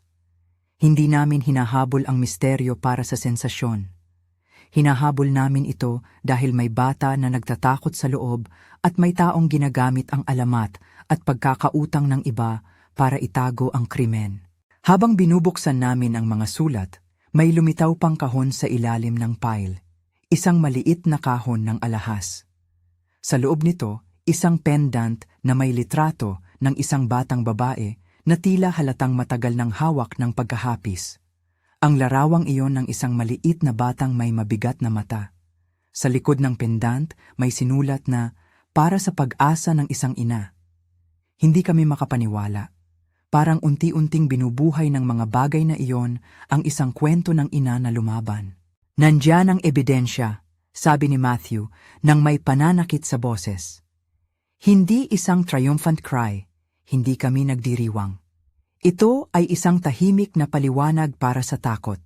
Hindi namin hinahabol ang misteryo para sa sensasyon. Hinahabol namin ito dahil may bata na nagtatakot sa loob at may taong ginagamit ang alamat at pagkakautang ng iba para itago ang krimen. Habang binubuksan namin ang mga sulat, may lumitaw pang kahon sa ilalim ng pile, isang maliit na kahon ng alahas. Sa loob nito, isang pendant na may litrato ng isang batang babae na tila halatang matagal ng hawak ng pagkahapis. Ang larawang iyon ng isang maliit na batang may mabigat na mata. Sa likod ng pendant, may sinulat na, para sa pag-asa ng isang ina. Hindi kami makapaniwala. Parang unti-unting binubuhay ng mga bagay na iyon ang isang kwento ng ina na lumaban. Nandiyan ang ebidensya, sabi ni Matthew, nang may pananakit sa boses. Hindi isang triumphant cry, hindi kami nagdiriwang. Ito ay isang tahimik na paliwanag para sa takot.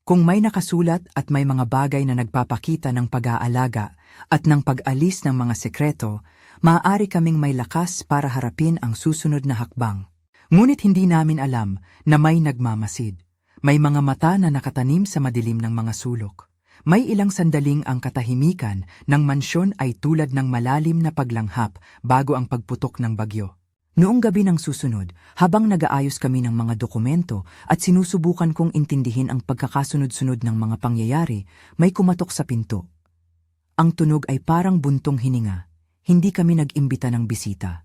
Kung may nakasulat at may mga bagay na nagpapakita ng pag-aalaga at ng pag-alis ng mga sekreto, maaari kaming may lakas para harapin ang susunod na hakbang. Ngunit hindi namin alam na may nagmamasid. May mga mata na nakatanim sa madilim ng mga sulok. May ilang sandaling ang katahimikan ng mansyon ay tulad ng malalim na paglanghap bago ang pagputok ng bagyo. Noong gabi ng susunod, habang nag-aayos kami ng mga dokumento at sinusubukan kong intindihin ang pagkakasunod-sunod ng mga pangyayari, may kumatok sa pinto. Ang tunog ay parang buntong hininga. Hindi kami nag-imbita ng bisita.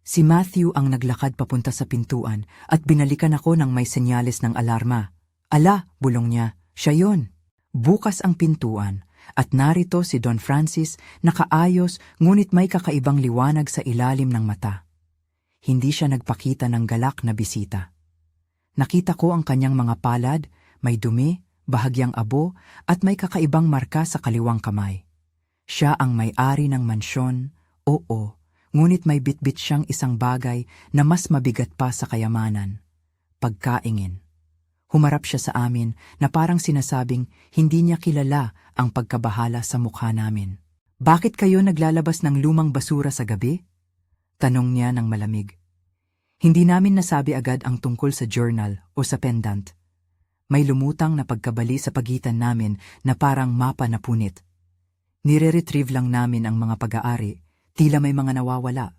Si Matthew ang naglakad papunta sa pintuan at binalikan ako ng may senyales ng alarma. Ala, bulong niya, siya yon. Bukas ang pintuan at narito si Don Francis nakaayos ngunit may kakaibang liwanag sa ilalim ng mata. Hindi siya nagpakita ng galak na bisita. Nakita ko ang kanyang mga palad, may dumi, bahagyang abo at may kakaibang marka sa kaliwang kamay. Siya ang may-ari ng mansyon, oo, ngunit may bitbit siyang isang bagay na mas mabigat pa sa kayamanan. Pagkaingin. Humarap siya sa amin na parang sinasabing hindi niya kilala ang pagkabahala sa mukha namin. Bakit kayo naglalabas ng lumang basura sa gabi? Tanong niya ng malamig. Hindi namin nasabi agad ang tungkol sa journal o sa pendant. May lumutang na pagkabali sa pagitan namin na parang mapa na punit. Nire-retrieve lang namin ang mga pag-aari, tila may mga nawawala.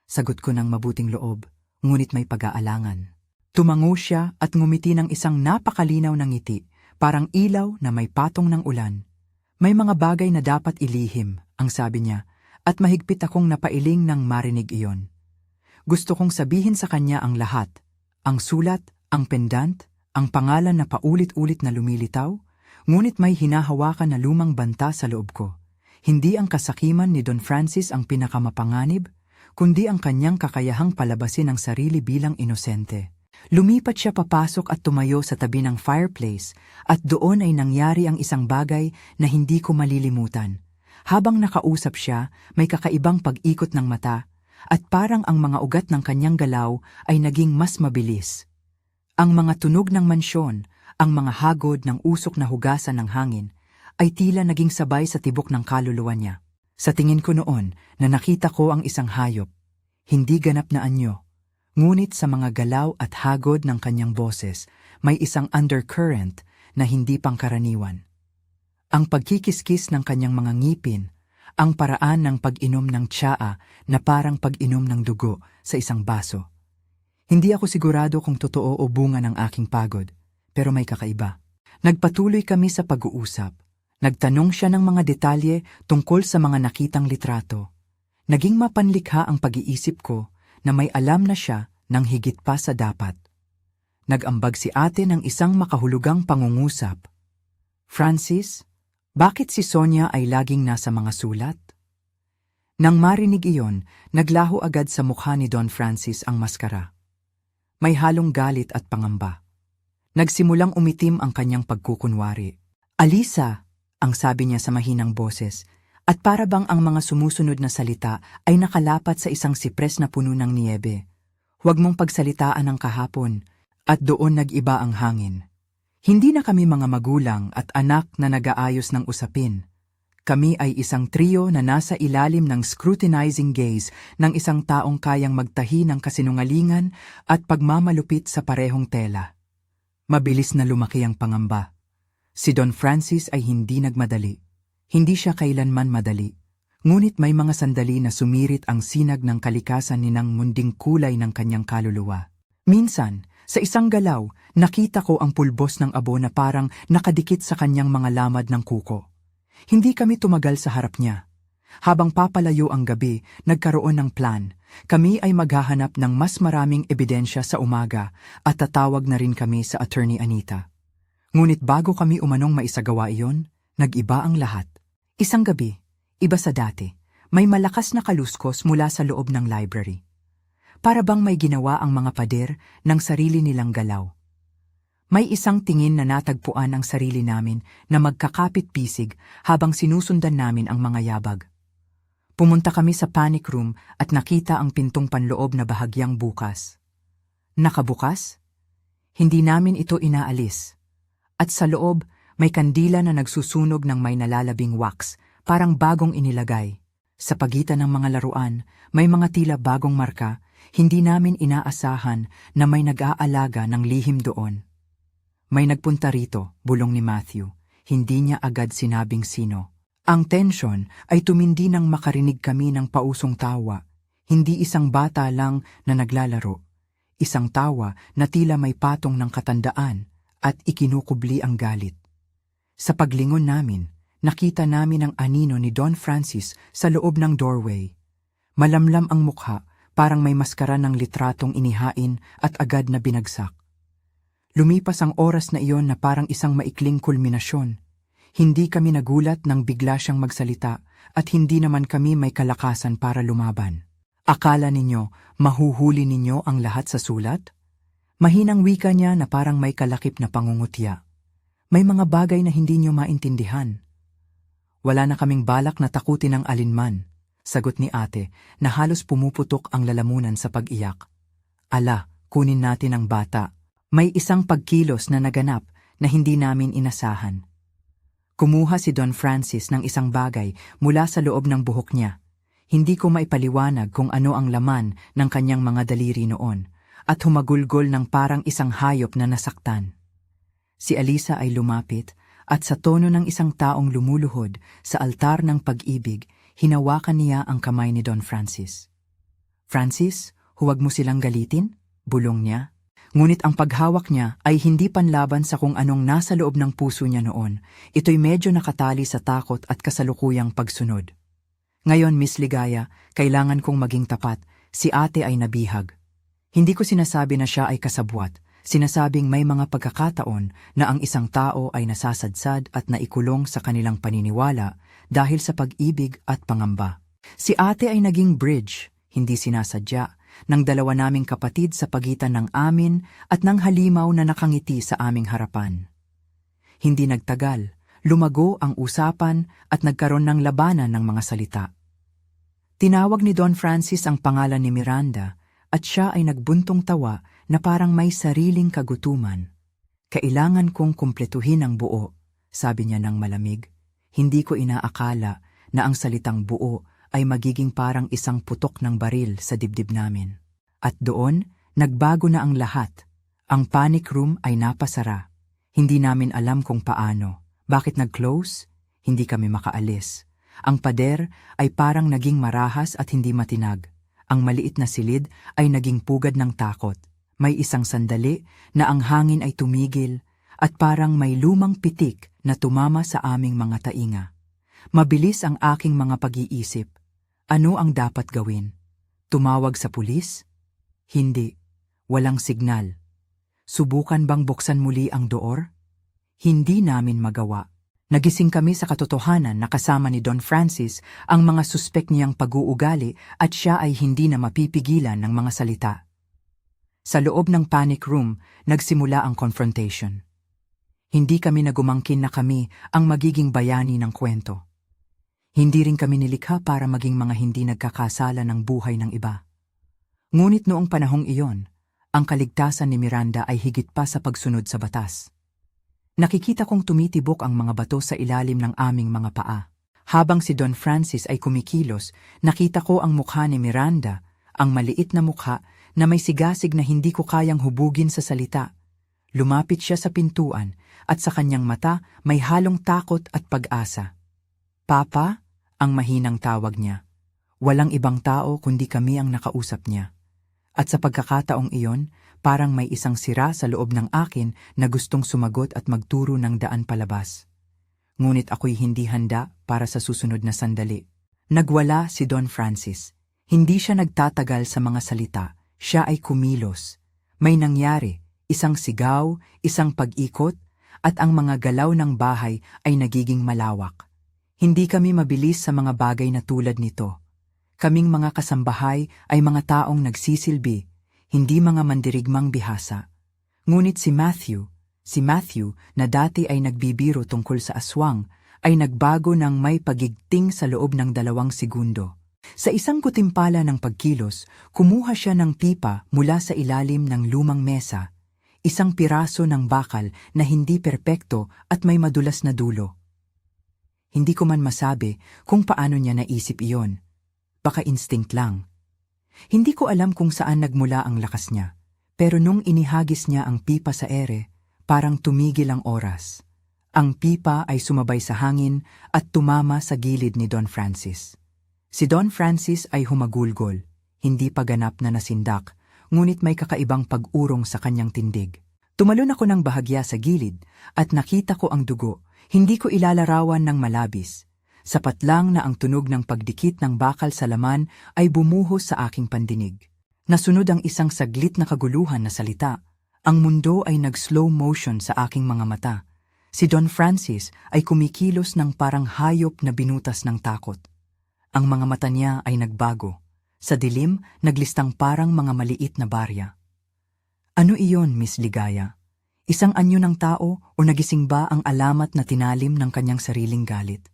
Sagot ko ng mabuting loob, ngunit may pag-aalangan. Tumango siya at ngumiti ng isang napakalinaw na ngiti, parang ilaw na may patong ng ulan. May mga bagay na dapat ilihim, ang sabi niya, at mahigpit akong napailing nang marinig iyon. Gusto kong sabihin sa kanya ang lahat, ang sulat, ang pendant, ang pangalan na paulit-ulit na lumilitaw, ngunit may hinahawakan na lumang banta sa loob ko. Hindi ang kasakiman ni Don Francis ang pinakamapanganib, kundi ang kanyang kakayahang palabasin ang sarili bilang inosente. Lumipat siya papasok at tumayo sa tabi ng fireplace at doon ay nangyari ang isang bagay na hindi ko malilimutan. Habang nakausap siya, may kakaibang pag-ikot ng mata at parang ang mga ugat ng kanyang galaw ay naging mas mabilis. Ang mga tunog ng mansyon, ang mga hagod ng usok na hugasan ng hangin, ay tila naging sabay sa tibok ng kaluluwa niya. Sa tingin ko noon na nakita ko ang isang hayop, hindi ganap na anyo, ngunit sa mga galaw at hagod ng kanyang boses, may isang undercurrent na hindi pangkaraniwan. Ang pagkikiskis ng kanyang mga ngipin, ang paraan ng pag-inom ng tsaa na parang pag-inom ng dugo sa isang baso. Hindi ako sigurado kung totoo o bunga ng aking pagod, pero may kakaiba. Nagpatuloy kami sa pag-uusap. Nagtanong siya ng mga detalye tungkol sa mga nakitang litrato. Naging mapanlikha ang pag-iisip ko na may alam na siya ng higit pa sa dapat. Nag-ambag si ate ng isang makahulugang pangungusap. Francis, bakit si Sonia ay laging nasa mga sulat? Nang marinig iyon, naglaho agad sa mukha ni Don Francis ang maskara. May halong galit at pangamba. Nagsimulang umitim ang kanyang pagkukunwari. Alisa, ang sabi niya sa mahinang boses, at para bang ang mga sumusunod na salita ay nakalapat sa isang sipres na puno ng niyebe. Huwag mong pagsalitaan ng kahapon, at doon nag-iba ang hangin. Hindi na kami mga magulang at anak na nag-aayos ng usapin. Kami ay isang trio na nasa ilalim ng scrutinizing gaze ng isang taong kayang magtahi ng kasinungalingan at pagmamalupit sa parehong tela. Mabilis na lumaki ang pangamba. Si Don Francis ay hindi nagmadali. Hindi siya kailanman madali. Ngunit may mga sandali na sumirit ang sinag ng kalikasan ni ng munding kulay ng kanyang kaluluwa. Minsan, sa isang galaw, nakita ko ang pulbos ng abo na parang nakadikit sa kanyang mga lamad ng kuko. Hindi kami tumagal sa harap niya. Habang papalayo ang gabi, nagkaroon ng plan. Kami ay maghahanap ng mas maraming ebidensya sa umaga at tatawag na rin kami sa Attorney Anita. Ngunit bago kami umanong maisagawa iyon, nag-iba ang lahat. Isang gabi, iba sa dati, may malakas na kaluskos mula sa loob ng library. Para bang may ginawa ang mga pader ng sarili nilang galaw. May isang tingin na natagpuan ang sarili namin na magkakapit-pisig habang sinusundan namin ang mga yabag. Pumunta kami sa panic room at nakita ang pintong panloob na bahagyang bukas. Nakabukas? Hindi namin ito inaalis. At sa loob, may kandila na nagsusunog ng may nalalabing wax, parang bagong inilagay. Sa pagitan ng mga laruan, may mga tila bagong marka. Hindi namin inaasahan na may nag-aalaga ng lihim doon. May nagpunta rito, bulong ni Matthew. hindi niya agad sinabing sino. Ang tensyon ay tumindi nang makarinig kami ng pausong tawa, hindi isang bata lang na naglalaro. Isang tawa na tila may patong ng katandaan at ikinukubli ang galit. Sa paglingon namin, nakita namin ang anino ni Don Francis sa loob ng doorway. Malamlam ang mukha, parang may maskara ng litratong inihain at agad na binagsak. Lumipas ang oras na iyon na parang isang maikling kulminasyon. Hindi kami nagulat nang bigla siyang magsalita at hindi naman kami may kalakasan para lumaban. Akala ninyo, mahuhuli ninyo ang lahat sa sulat? Mahinang wika niya na parang may kalakip na pangungutya. May mga bagay na hindi niyo maintindihan. Wala na kaming balak na takutin ng alinman, sagot ni ate na halos pumuputok ang lalamunan sa pag-iyak. Ala, kunin natin ang bata. May isang pagkilos na naganap na hindi namin inasahan. Kumuha si Don Francis ng isang bagay mula sa loob ng buhok niya. Hindi ko maipaliwanag kung ano ang laman ng kanyang mga daliri noon at humagulgol ng parang isang hayop na nasaktan. Si Alisa ay lumapit at sa tono ng isang taong lumuluhod sa altar ng pag-ibig, hinawakan niya ang kamay ni Don Francis. Francis, huwag mo silang galitin, bulong niya. Ngunit ang paghawak niya ay hindi panlaban sa kung anong nasa loob ng puso niya noon. Ito'y medyo nakatali sa takot at kasalukuyang pagsunod. Ngayon, Miss Ligaya, kailangan kong maging tapat. Si ate ay nabihag. Hindi ko sinasabi na siya ay kasabwat. Sinasabing may mga pagkakataon na ang isang tao ay nasasadsad at naikulong sa kanilang paniniwala dahil sa pag-ibig at pangamba. Si ate ay naging bridge, hindi sinasadya, ng dalawa naming kapatid sa pagitan ng amin at ng halimaw na nakangiti sa aming harapan. Hindi nagtagal, lumago ang usapan at nagkaroon ng labanan ng mga salita. Tinawag ni Don Francis ang pangalan ni Miranda at siya ay nagbuntong tawa na parang may sariling kagutuman. Kailangan kong kumpletuhin ang buo, sabi niya ng malamig. Hindi ko inaakala na ang salitang buo ay magiging parang isang putok ng baril sa dibdib namin. At doon, nagbago na ang lahat. Ang panic room ay napasara. Hindi namin alam kung paano. Bakit nag-close? Hindi kami makaalis. Ang pader ay parang naging marahas at hindi matinag. Ang maliit na silid ay naging pugad ng takot. May isang sandali na ang hangin ay tumigil at parang may lumang pitik na tumama sa aming mga tainga. Mabilis ang aking mga pag-iisip. Ano ang dapat gawin? Tumawag sa pulis? Hindi. Walang signal. Subukan bang buksan muli ang door? Hindi namin magawa. Nagising kami sa katotohanan na kasama ni Don Francis ang mga suspek niyang pag-uugali at siya ay hindi na mapipigilan ng mga salita. Sa loob ng panic room, nagsimula ang confrontation. Hindi kami nagumangkin na kami ang magiging bayani ng kwento. Hindi rin kami nilikha para maging mga hindi nagkakasala ng buhay ng iba. Ngunit noong panahong iyon, ang kaligtasan ni Miranda ay higit pa sa pagsunod sa batas. Nakikita kong tumitibok ang mga bato sa ilalim ng aming mga paa. Habang si Don Francis ay kumikilos, nakita ko ang mukha ni Miranda, ang maliit na mukha na may sigasig na hindi ko kayang hubugin sa salita. Lumapit siya sa pintuan at sa kanyang mata may halong takot at pag-asa. Papa? Ang mahinang tawag niya. Walang ibang tao kundi kami ang nakausap niya. At sa pagkakataong iyon, parang may isang sira sa loob ng akin na gustong sumagot at magturo ng daan palabas. Ngunit ako'y hindi handa para sa susunod na sandali. Nagwala si Don Francis. Hindi siya nagtatagal sa mga salita. Siya ay kumilos. May nangyari, isang sigaw, isang pag-ikot, at ang mga galaw ng bahay ay nagiging malawak. Hindi kami mabilis sa mga bagay na tulad nito. Kaming mga kasambahay ay mga taong nagsisilbi, hindi mga mandirigmang bihasa. Ngunit si Matthew na dati ay nagbibiro tungkol sa aswang, ay nagbago ng may pagigting sa loob ng 2 segundo. Sa isang kutimpala ng pagkilos, kumuha siya ng pipa mula sa ilalim ng lumang mesa, isang piraso ng bakal na hindi perpekto at may madulas na dulo. Hindi ko man masabi kung paano niya naisip iyon. Baka instinct lang. Hindi ko alam kung saan nagmula ang lakas niya, pero nung inihagis niya ang pipa sa ere, parang tumigil ang oras. Ang pipa ay sumabay sa hangin at tumama sa gilid ni Don Francis. Si Don Francis ay humagulgol, hindi pa ganap na nasindak, ngunit may kakaibang pag-urong sa kanyang tindig. Tumalon ako ng bahagya sa gilid at nakita ko ang dugo, hindi ko ilalarawan ng malabis. Sapat lang na ang tunog ng pagdikit ng bakal sa laman ay bumuhos sa aking pandinig. Nasunod ang isang saglit na kaguluhan na salita. Ang mundo ay nag-slow motion sa aking mga mata. Si Don Francis ay kumikilos ng parang hayop na binutas ng takot. Ang mga mata niya ay nagbago. Sa dilim, naglistang parang mga maliit na barya. Ano iyon, Miss Ligaya? Isang anyo ng tao o nagising ba ang alamat na tinalim ng kanyang sariling galit?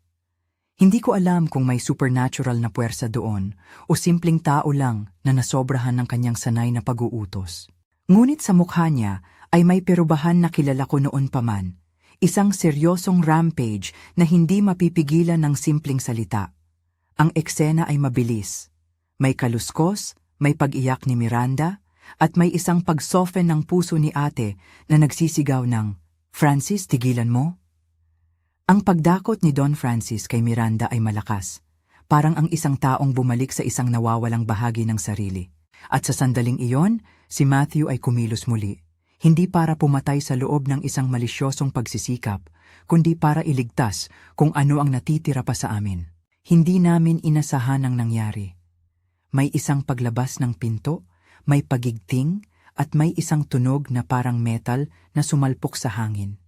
Hindi ko alam kung may supernatural na puwersa doon o simpleng tao lang na nasobrahan ng kanyang sanay na pag-uutos. Ngunit sa mukha niya ay may perubahan na kilala ko noon pa man. Isang seryosong rampage na hindi mapipigilan ng simpleng salita. Ang eksena ay mabilis. May kaluskos, may pag-iyak ni Miranda, at may isang pag-soften ng puso ni ate na nagsisigaw ng, "Francis, tigilan mo?" Ang pagdakot ni Don Francis kay Miranda ay malakas, parang ang isang taong bumalik sa isang nawawalang bahagi ng sarili. At sa sandaling iyon, si Matthew ay kumilos muli. Hindi para pumatay sa loob ng isang malisyosong pagsisikap, kundi para iligtas kung ano ang natitira pa sa amin. Hindi namin inasahan ang nangyari. May isang paglabas ng pinto, may pagigting, at may isang tunog na parang metal na sumalpok sa hangin.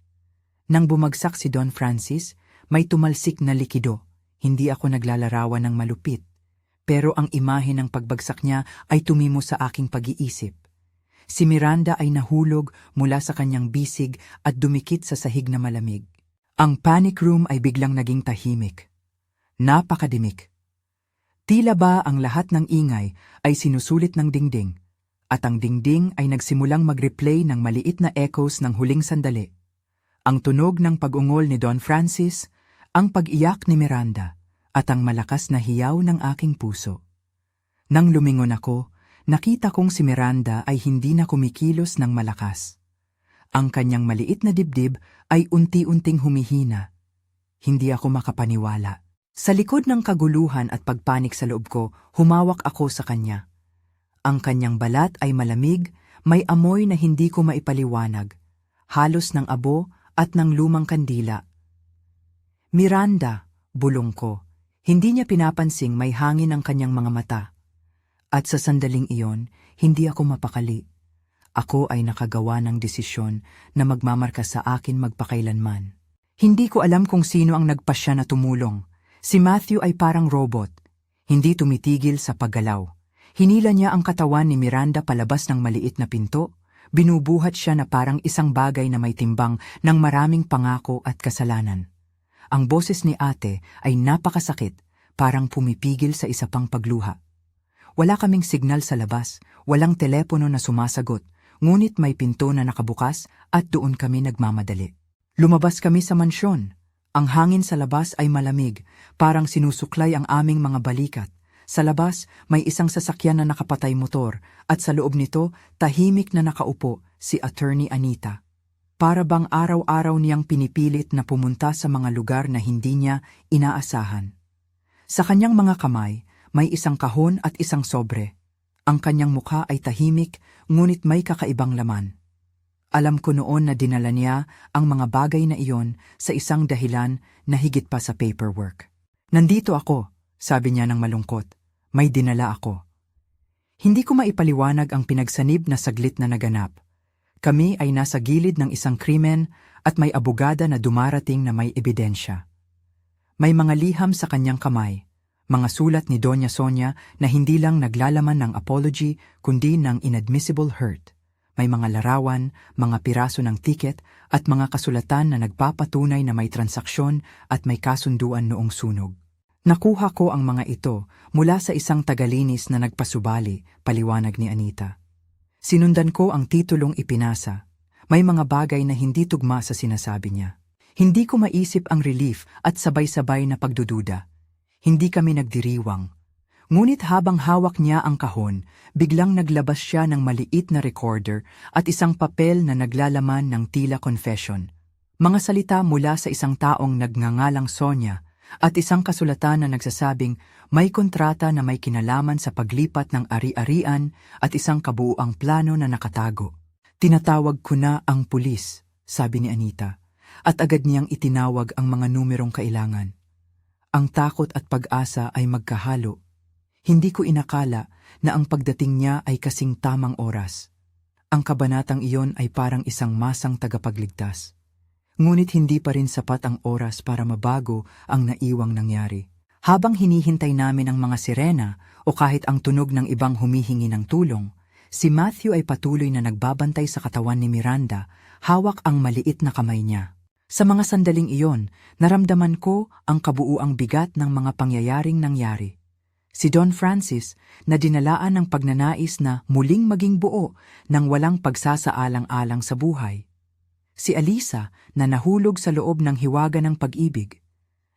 Nang bumagsak si Don Francis, may tumalsik na likido. Hindi ako naglalarawan ng malupit. Pero ang imahe ng pagbagsak niya ay tumimo sa aking pag-iisip. Si Miranda ay nahulog mula sa kanyang bisig at dumikit sa sahig na malamig. Ang panic room ay biglang naging tahimik. Napakadimik. Tila ba ang lahat ng ingay ay sinusulit ng dingding, at ang dingding ay nagsimulang mag-replay ng maliit na echoes ng huling sandali. Ang tunog ng pag-ungol ni Don Francis, ang pag-iyak ni Miranda, at ang malakas na hiyaw ng aking puso. Nang lumingon ako, nakita kong si Miranda ay hindi na kumikilos ng malakas. Ang kanyang maliit na dibdib ay unti-unting humihina. Hindi ako makapaniwala. Sa likod ng kaguluhan at pagpanik sa loob ko, humawak ako sa kanya. Ang kanyang balat ay malamig, may amoy na hindi ko maipaliwanag, halos ng abo at ng lumang kandila. "Miranda," bulong ko. Hindi niya pinapansing may hangin ang kanyang mga mata. At sa sandaling iyon, hindi ako mapakali. Ako ay nakagawa ng desisyon na magmamarka sa akin magpakailanman. Hindi ko alam kung sino ang nagpasya na tumulong. Si Matthew ay parang robot. Hindi tumitigil sa paggalaw. Hinila niya ang katawan ni Miranda palabas ng maliit na pinto. Binubuhat siya na parang isang bagay na may timbang ng maraming pangako at kasalanan. Ang boses ni ate ay napakasakit, parang pumipigil sa isa pang pagluha. Wala kaming signal sa labas, walang telepono na sumasagot, ngunit may pinto na nakabukas at doon kami nagmamadali. Lumabas kami sa mansyon. Ang hangin sa labas ay malamig, parang sinusuklay ang aming mga balikat. Sa labas, may isang sasakyan na nakapatay motor at sa loob nito, tahimik na nakaupo si Attorney Anita. Para bang araw-araw niyang pinipilit na pumunta sa mga lugar na hindi niya inaasahan. Sa kanyang mga kamay, may isang kahon at isang sobre. Ang kanyang mukha ay tahimik, ngunit may kakaibang laman. Alam ko noon na dinala niya ang mga bagay na iyon sa isang dahilan na higit pa sa paperwork. "Nandito ako," sabi niya ng malungkot. "May dinala ako." Hindi ko maipaliwanag ang pinagsanib na saglit na naganap. Kami ay nasa gilid ng isang krimen at may abogada na dumarating na may ebidensya. May mga liham sa kanyang kamay. Mga sulat ni Doña Sonia na hindi lang naglalaman ng apology kundi ng inadmissible hurt. May mga larawan, mga piraso ng tiket at mga kasulatan na nagpapatunay na may transaksyon at may kasunduan noong sunog. Nakuha ko ang mga ito mula sa isang tagalinis na nagpasubali, paliwanag ni Anita. Sinundan ko ang titulong ipinasa. May mga bagay na hindi tugma sa sinasabi niya. Hindi ko maisip ang relief at sabay-sabay na pagdududa. Hindi kami nagdiriwang. Ngunit habang hawak niya ang kahon, biglang naglabas siya ng maliit na recorder at isang papel na naglalaman ng tila confession. Mga salita mula sa isang taong nagngangalang Sonia at isang kasulatan na nagsasabing may kontrata na may kinalaman sa paglipat ng ari-arian at isang kabuuang plano na nakatago. Tinatawag ko na ang pulis, sabi ni Anita, at agad niyang itinawag ang mga numerong kailangan. Ang takot at pag-asa ay magkahalo. Hindi ko inakala na ang pagdating niya ay kasing tamang oras. Ang kabanatang iyon ay parang isang masang tagapagligtas. Ngunit hindi pa rin sapat ang oras para mabago ang naiwang nangyari. Habang hinihintay namin ang mga sirena o kahit ang tunog ng ibang humihingi ng tulong, si Matthew ay patuloy na nagbabantay sa katawan ni Miranda, hawak ang maliit na kamay niya. Sa mga sandaling iyon, naramdaman ko ang kabuuang bigat ng mga pangyayaring nangyari. Si Don Francis na dinalaan ng pagnanais na muling maging buo nang walang pagsasaalang-alang sa buhay. Si Alisa na nahulog sa loob ng hiwaga ng pag-ibig.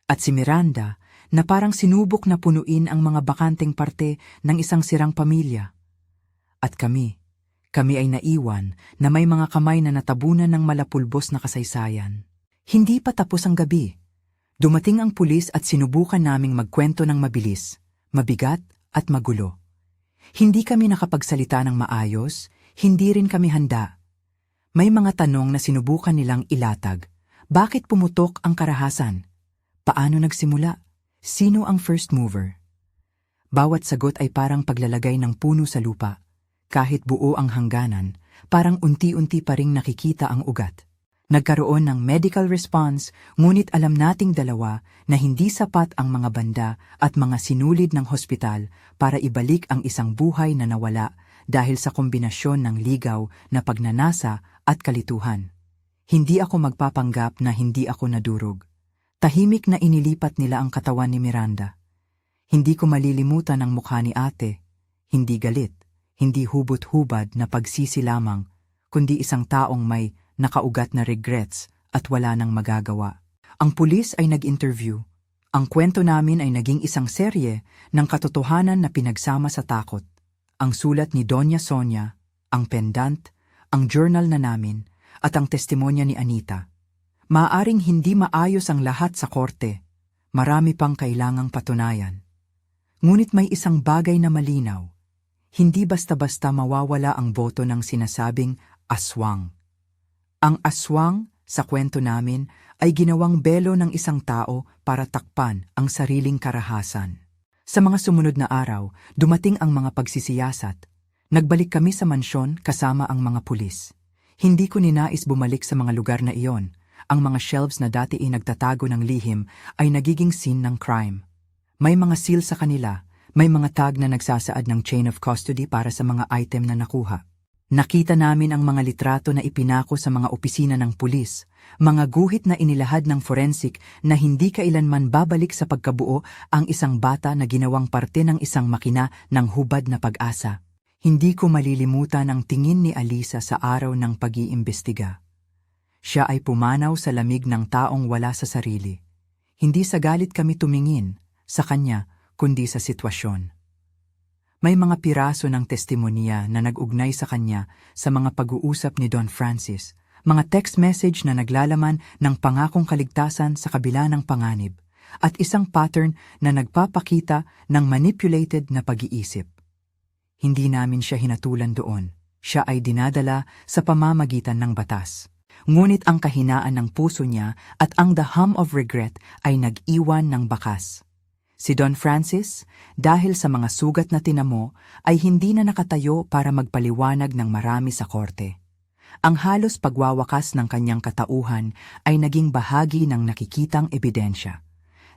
At si Miranda na parang sinubok na punuin ang mga bakanteng parte ng isang sirang pamilya. At kami ay naiwan na may mga kamay na natabunan ng malapulbos na kasaysayan. Hindi pa tapos ang gabi. Dumating ang pulis at sinubukan naming magkwento ng mabilis, mabigat at magulo. Hindi kami nakapagsalita ng maayos, hindi rin kami handa. May mga tanong na sinubukan nilang ilatag. Bakit pumutok ang karahasan? Paano nagsimula? Sino ang first mover? Bawat sagot ay parang paglalagay ng puno sa lupa. Kahit buo ang hangganan, parang unti-unti pa ring nakikita ang ugat. Nagkaroon ng medical response, ngunit alam nating dalawa na hindi sapat ang mga banda at mga sinulid ng hospital para ibalik ang isang buhay na nawala dahil sa kombinasyon ng ligaw na pagnanasa at kalituhan. Hindi ako magpapanggap na hindi ako nadurog. Tahimik na inilipat nila ang katawan ni Miranda. Hindi ko malilimutan ang mukha ni ate. Hindi galit, hindi hubot-hubad na pagsisi lamang, kundi isang taong may nakaugat na regrets at wala nang magagawa. Ang pulis ay nag-interview. Ang kwento namin ay naging isang serye ng katotohanan na pinagsama sa takot. Ang sulat ni Doña Sonia, ang pendant, ang journal na namin, at ang testimonya ni Anita. Maaring hindi maayos ang lahat sa korte. Marami pang kailangang patunayan. Ngunit may isang bagay na malinaw. Hindi basta-basta mawawala ang boto ng sinasabing aswang. Ang aswang, sa kwento namin, ay ginawang belo ng isang tao para takpan ang sariling karahasan. Sa mga sumunod na araw, dumating ang mga pagsisiyasat. Nagbalik kami sa mansyon kasama ang mga pulis. Hindi ko ninais bumalik sa mga lugar na iyon. Ang mga shelves na dati ay nagtatago ng lihim ay nagiging scene ng crime. May mga seal sa kanila, may mga tag na nagsasaad ng chain of custody para sa mga item na nakuha. Nakita namin ang mga litrato na ipinako sa mga opisina ng pulis, mga guhit na inilahad ng forensic na hindi kailanman babalik sa pagkabuo ang isang bata na ginawang parte ng isang makina ng hubad na pag-asa. Hindi ko malilimutan ang tingin ni Alisa sa araw ng pag-iimbestiga. Siya ay pumanaw sa lamig ng taong wala sa sarili. Hindi sa galit kami tumingin sa kanya, kundi sa sitwasyon. May mga piraso ng testimonya na nag-ugnay sa kanya sa mga pag-uusap ni Don Francis, mga text message na naglalaman ng pangakong kaligtasan sa kabila ng panganib, at isang pattern na nagpapakita ng manipulated na pag-iisip. Hindi namin siya hinatulan doon. Siya ay dinadala sa pamamagitan ng batas. Ngunit ang kahinaan ng puso niya at ang the hum of regret ay nag-iwan ng bakas. Si Don Francis, dahil sa mga sugat na tinamo, ay hindi na nakatayo para magpaliwanag ng marami sa korte. Ang halos pagwawakas ng kanyang katauhan ay naging bahagi ng nakikitang ebidensya.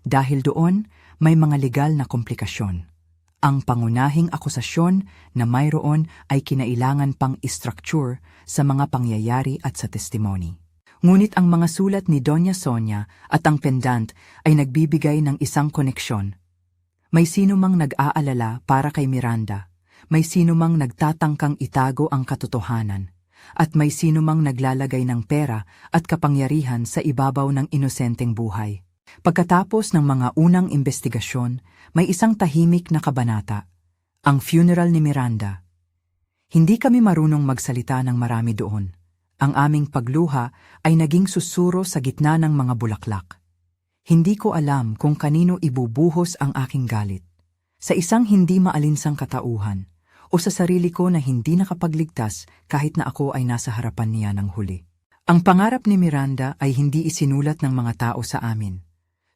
Dahil doon, may mga legal na komplikasyon. Ang pangunahing akusasyon na mayroon ay kinailangan pang istruktur sa mga pangyayari at sa testimony. Ngunit ang mga sulat ni Doña Sonia at ang pendant ay nagbibigay ng isang koneksyon. May sinumang nag-aalala para kay Miranda, may sinumang nagtatangkang itago ang katotohanan, at may sinumang naglalagay ng pera at kapangyarihan sa ibabaw ng inosenteng buhay. Pagkatapos ng mga unang investigasyon, may isang tahimik na kabanata, ang funeral ni Miranda. Hindi kami marunong magsalita ng marami doon. Ang aming pagluha ay naging susuro sa gitna ng mga bulaklak. Hindi ko alam kung kanino ibubuhos ang aking galit. Sa isang hindi maalinsang katauhan o sa sarili ko na hindi nakapagligtas kahit na ako ay nasa harapan niya ng huli. Ang pangarap ni Miranda ay hindi isinulat ng mga tao sa amin.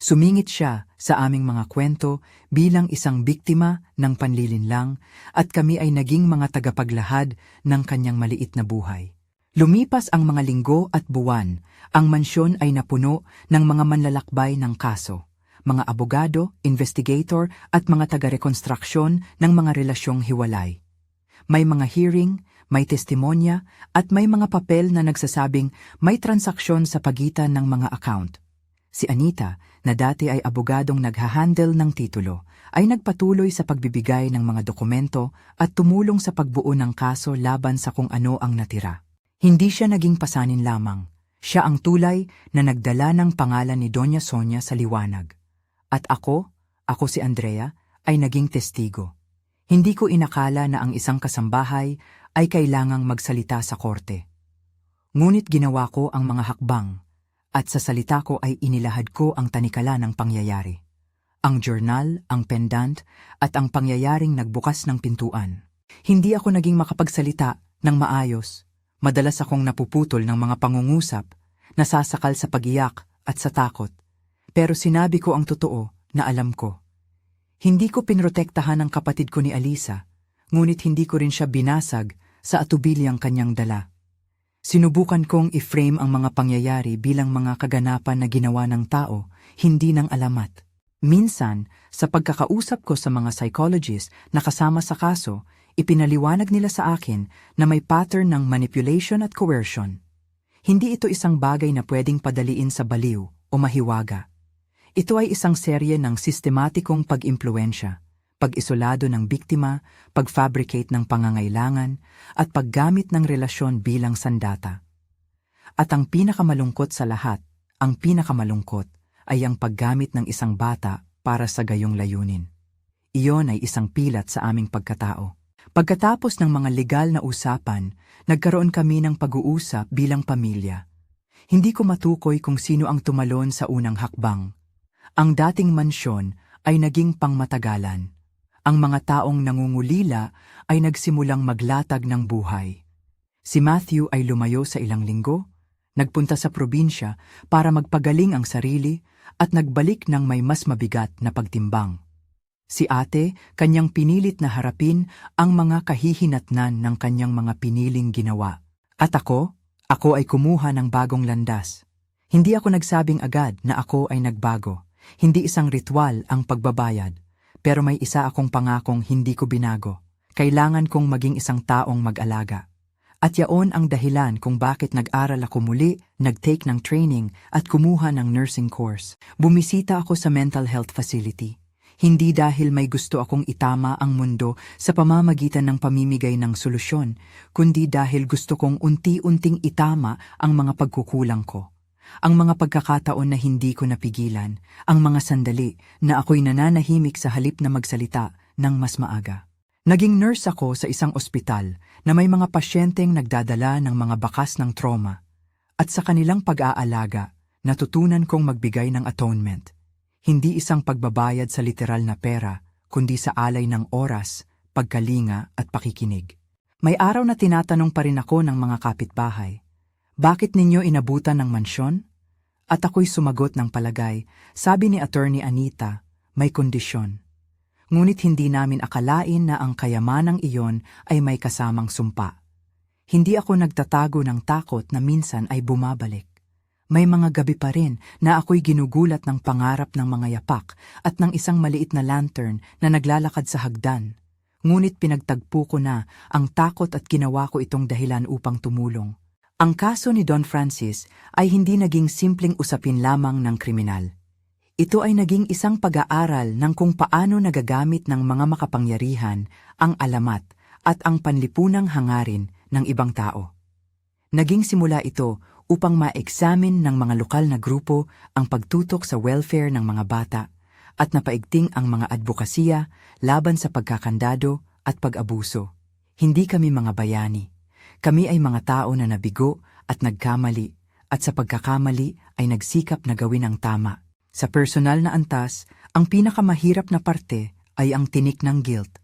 Sumingit siya sa aming mga kwento bilang isang biktima ng panlilinlang at kami ay naging mga tagapaglahad ng kanyang maliit na buhay. Lumipas ang mga linggo at buwan, ang mansyon ay napuno ng mga manlalakbay ng kaso, mga abogado, investigator at mga taga-rekonstruksyon ng mga relasyong hiwalay. May mga hearing, may testimonya at may mga papel na nagsasabing may transaksyon sa pagitan ng mga account. Si Anita, na dati ay abogadong naghahandle ng titulo, ay nagpatuloy sa pagbibigay ng mga dokumento at tumulong sa pagbuo ng kaso laban sa kung ano ang natira. Hindi siya naging pasanin lamang. Siya ang tulay na nagdala ng pangalan ni Doña Sonia sa liwanag. At ako si Andrea, ay naging testigo. Hindi ko inakala na ang isang kasambahay ay kailangang magsalita sa korte. Ngunit ginawa ko ang mga hakbang, at sa salita ko ay inilahad ko ang tanikala ng pangyayari. Ang journal, ang pendant, at ang pangyayaring nagbukas ng pintuan. Hindi ako naging makapagsalita ng maayos. Madalas akong napuputol ng mga pangungusap, nasasakal sa pagiyak at sa takot. Pero sinabi ko ang totoo na alam ko. Hindi ko pinrotektahan ang kapatid ko ni Alisa, ngunit hindi ko rin siya binasag sa atubilyang kanyang dala. Sinubukan kong i-frame ang mga pangyayari bilang mga kaganapan na ginawa ng tao, hindi ng alamat. Minsan, sa pagkakausap ko sa mga psychologist na kasama sa kaso, ipinaliwanag nila sa akin na may pattern ng manipulation at coercion. Hindi ito isang bagay na pwedeng padaliin sa baliw o mahiwaga. Ito ay isang serye ng sistematikong pag-impluwensya, pag-isolado ng biktima, pag-fabricate ng pangangailangan, at paggamit ng relasyon bilang sandata. At ang pinakamalungkot sa lahat, ang pinakamalungkot, ay ang paggamit ng isang bata para sa gayong layunin. Iyon ay isang pilat sa aming pagkatao. Pagkatapos ng mga legal na usapan, nagkaroon kami ng pag-uusap bilang pamilya. Hindi ko matukoy kung sino ang tumalon sa unang hakbang. Ang dating mansyon ay naging pangmatagalan. Ang mga taong nangungulila ay nagsimulang maglatag ng buhay. Si Matthew ay lumayo sa ilang linggo, nagpunta sa probinsya para magpagaling ang sarili at nagbalik ng may mas mabigat na pagtimbang. Si ate, kanyang pinilit na harapin ang mga kahihinatnan ng kanyang mga piniling ginawa. At ako ay kumuha ng bagong landas. Hindi ako nagsabing agad na ako ay nagbago. Hindi isang ritual ang pagbabayad. Pero may isa akong pangakong hindi ko binago. Kailangan kong maging isang taong mag-alaga. At yaon ang dahilan kung bakit nag-aral ako muli, nag-take ng training at kumuha ng nursing course. Bumisita ako sa mental health facility. Hindi dahil may gusto akong itama ang mundo sa pamamagitan ng pamimigay ng solusyon, kundi dahil gusto kong unti-unting itama ang mga pagkukulang ko. Ang mga pagkakataon na hindi ko napigilan, ang mga sandali na ako'y nananahimik sa halip na magsalita ng mas maaga. Naging nurse ako sa isang ospital na may mga pasyenteng nagdadala ng mga bakas ng trauma. At sa kanilang pag-aalaga, natutunan kong magbigay ng atonement. Hindi isang pagbabayad sa literal na pera, kundi sa alay ng oras, pagkalinga at pakikinig. May araw na tinatanong pa rin ako ng mga kapitbahay, bakit ninyo inabutan ng mansyon? At ako'y sumagot ng palagay, sabi ni Attorney Anita, may kondisyon. Ngunit hindi namin akalain na ang kayamanang iyon ay may kasamang sumpa. Hindi ako nagtatago ng takot na minsan ay bumabalik. May mga gabi pa rin na ako'y ginugulat ng pangarap ng mga yapak at ng isang maliit na lantern na naglalakad sa hagdan. Ngunit pinagtagpo ko na ang takot at ginawa ko itong dahilan upang tumulong. Ang kaso ni Don Francis ay hindi naging simpleng usapin lamang ng kriminal. Ito ay naging isang pag-aaral ng kung paano nagagamit ng mga makapangyarihan ang alamat at ang panlipunang hangarin ng ibang tao. Naging simula ito upang ma-examine ng mga lokal na grupo ang pagtutok sa welfare ng mga bata at napaigting ang mga advokasya laban sa pagkakandado at pag-abuso. Hindi kami mga bayani. Kami ay mga tao na nabigo at nagkamali, at sa pagkakamali ay nagsikap na gawin ang tama. Sa personal na antas, ang pinakamahirap na parte ay ang tinik ng guilt.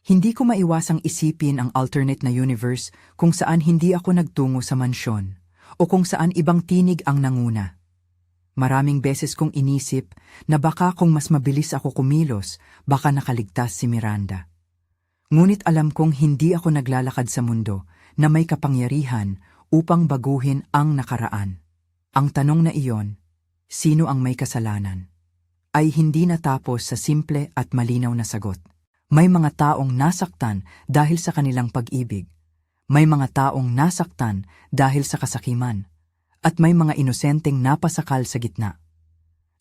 Hindi ko maiwasang isipin ang alternate na universe kung saan hindi ako nagtungo sa mansyon o kung saan ibang tinig ang nanguna. Maraming beses kong inisip na baka kung mas mabilis ako kumilos, baka nakaligtas si Miranda. Ngunit alam kong hindi ako naglalakad sa mundo na may kapangyarihan upang baguhin ang nakaraan. Ang tanong na iyon, sino ang may kasalanan, ay hindi natapos sa simple at malinaw na sagot. May mga taong nasaktan dahil sa kanilang pag-ibig. May mga taong nasaktan dahil sa kasakiman. At may mga inosenteng napasakal sa gitna.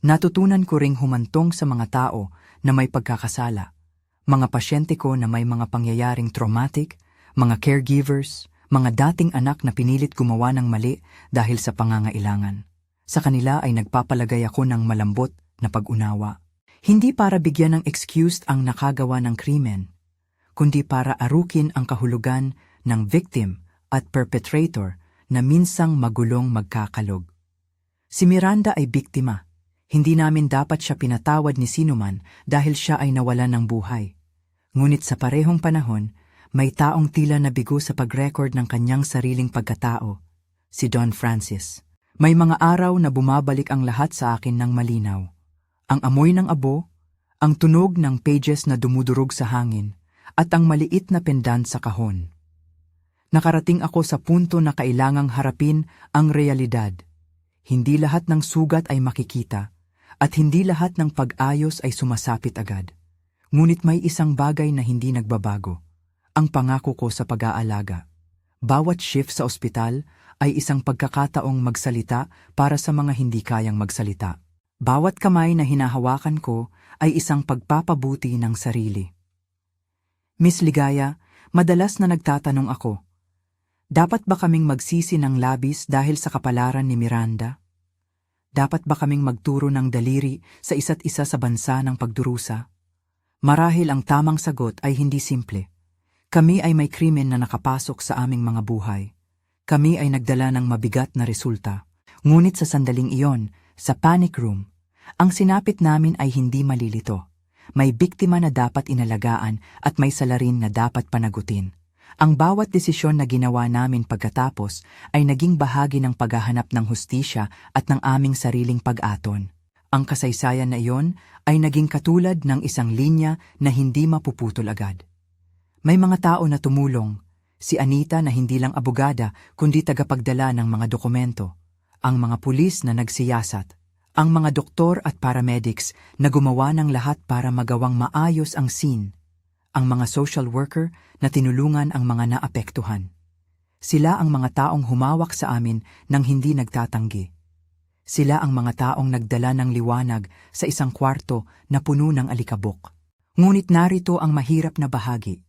Natutunan ko ring humantong sa mga tao na may pagkakasala. Mga pasyente ko na may mga pangyayaring traumatic, mga caregivers, mga dating anak na pinilit gumawa ng mali dahil sa pangangailangan. Sa kanila ay nagpapalagay ako ng malambot na pag-unawa. Hindi para bigyan ng excuse ang nakagawa ng krimen, kundi para arukin ang kahulugan ng victim at perpetrator na minsang magulong magkakalog. Si Miranda ay biktima. Hindi namin dapat siya pinatawad ni sinuman dahil siya ay nawalan ng buhay. Ngunit sa parehong panahon, may taong tila nabigo sa pag-record ng kanyang sariling pagkatao, si Don Francis. May mga araw na bumabalik ang lahat sa akin ng malinaw. Ang amoy ng abo, ang tunog ng pages na dumudurog sa hangin, at ang maliit na pendant sa kahon. Nakarating ako sa punto na kailangang harapin ang realidad. Hindi lahat ng sugat ay makikita, at hindi lahat ng pag-ayos ay sumasapit agad. Ngunit may isang bagay na hindi nagbabago, ang pangako ko sa pag-aalaga. Bawat shift sa ospital ay isang pagkakataong magsalita para sa mga hindi kayang magsalita. Bawat kamay na hinahawakan ko ay isang pagpapabuti ng sarili. Miss Ligaya, madalas na nagtatanong ako, dapat ba kaming magsisi ng labis dahil sa kapalaran ni Miranda? Dapat ba kaming magturo ng daliri sa isa't isa sa bansa ng pagdurusa? Marahil ang tamang sagot ay hindi simple. Kami ay may krimen na nakapasok sa aming mga buhay. Kami ay nagdala ng mabigat na resulta. Ngunit sa sandaling iyon, sa panic room, ang sinapit namin ay hindi malilito. May biktima na dapat inalagaan at may salarin na dapat panagutin. Ang bawat desisyon na ginawa namin pagkatapos ay naging bahagi ng paghahanap ng hustisya at ng aming sariling pag-aton. Ang kasaysayan na iyon ay naging katulad ng isang linya na hindi mapuputol agad. May mga tao na tumulong, si Anita na hindi lang abogada kundi tagapagdala ng mga dokumento, ang mga pulis na nagsiyasat, ang mga doktor at paramedics na gumawa ng lahat para magawang maayos ang scene, ang mga social worker na tinulungan ang mga naapektuhan. Sila ang mga taong humawak sa amin nang hindi nagtatanggi. Sila ang mga taong nagdala ng liwanag sa isang kwarto na puno ng alikabok. Ngunit narito ang mahirap na bahagi.